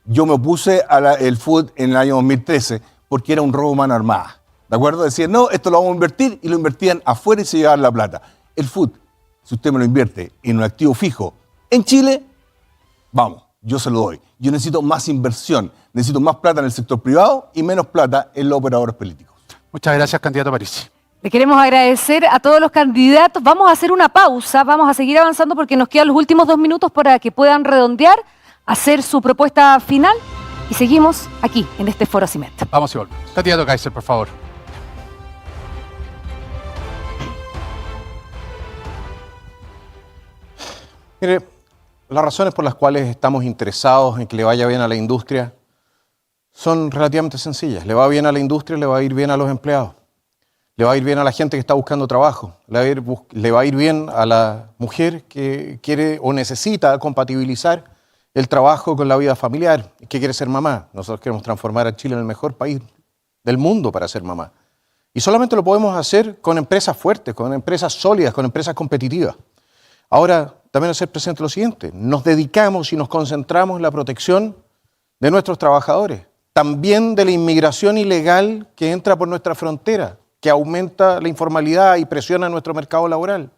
Yo me opuse al FUT en el año 2013 porque era un robo a mano armada. ¿De acuerdo? Decían, no, esto lo vamos a invertir, y lo invertían afuera y se llevaban la plata. El FUT, si usted me lo invierte en un activo fijo en Chile, vamos, yo se lo doy. Yo necesito más inversión, necesito más plata en el sector privado y menos plata en los operadores políticos. Muchas gracias, candidato Parisi. Le queremos agradecer a todos los candidatos. Vamos a hacer una pausa, vamos a seguir avanzando porque nos quedan los últimos 2 minutos para que puedan redondear, hacer su propuesta final y seguimos aquí en este Foro CIMET. Vamos y volvemos. Candidato Kaiser, por favor. Mire, las razones por las cuales estamos interesados en que le vaya bien a la industria son relativamente sencillas. Le va bien a la industria, le va a ir bien a los empleados. Le va a ir bien a la gente que está buscando trabajo. Le va a ir bien a la mujer que quiere o necesita compatibilizar el trabajo con la vida familiar, que quiere ser mamá. Nosotros queremos transformar a Chile en el mejor país del mundo para ser mamá. Y solamente lo podemos hacer con empresas fuertes, con empresas sólidas, con empresas competitivas. Ahora, también hacer presente lo siguiente: nos dedicamos y nos concentramos en la protección de nuestros trabajadores, también de la inmigración ilegal que entra por nuestra frontera, que aumenta la informalidad y presiona nuestro mercado laboral.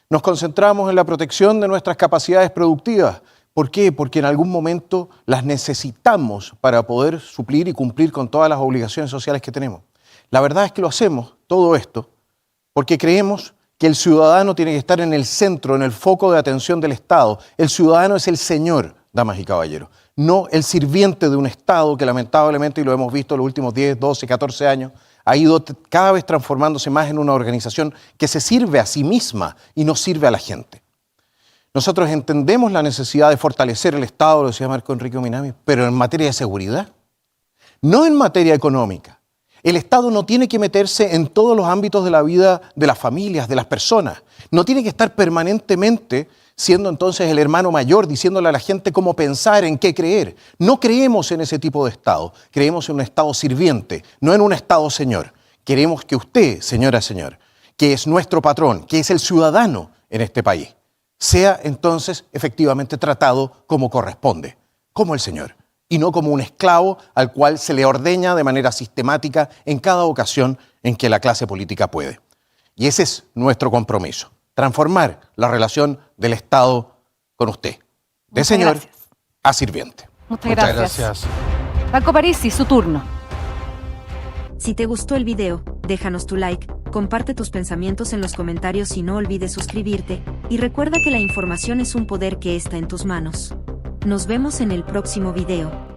Nos concentramos en la protección de nuestras capacidades productivas. ¿Por qué? Porque en algún momento las necesitamos para poder suplir y cumplir con todas las obligaciones sociales que tenemos. La verdad es que lo hacemos, todo esto, porque creemos que el ciudadano tiene que estar en el centro, en el foco de atención del Estado. El ciudadano es el señor, damas y caballeros, no el sirviente de un Estado que lamentablemente, y lo hemos visto en los últimos 10, 12, 14 años, ha ido cada vez transformándose más en una organización que se sirve a sí misma y no sirve a la gente. Nosotros entendemos la necesidad de fortalecer el Estado, lo decía Marco Enrique Ominami, pero en materia de seguridad, no en materia económica. El Estado no tiene que meterse en todos los ámbitos de la vida de las familias, de las personas. No tiene que estar permanentemente siendo entonces el hermano mayor, diciéndole a la gente cómo pensar, en qué creer. No creemos en ese tipo de Estado. Creemos en un Estado sirviente, no en un Estado señor. Queremos que usted, señora, señor, que es nuestro patrón, que es el ciudadano en este país, sea entonces efectivamente tratado como corresponde, como el señor, y no como un esclavo al cual se le ordeña de manera sistemática en cada ocasión en que la clase política puede. Y ese es nuestro compromiso, transformar la relación del Estado con usted, de señor a sirviente. Muchas gracias. Marco Parisi, su turno. Si te gustó el video, déjanos tu like, comparte tus pensamientos en los comentarios y no olvides suscribirte, y recuerda que la información es un poder que está en tus manos. Nos vemos en el próximo video.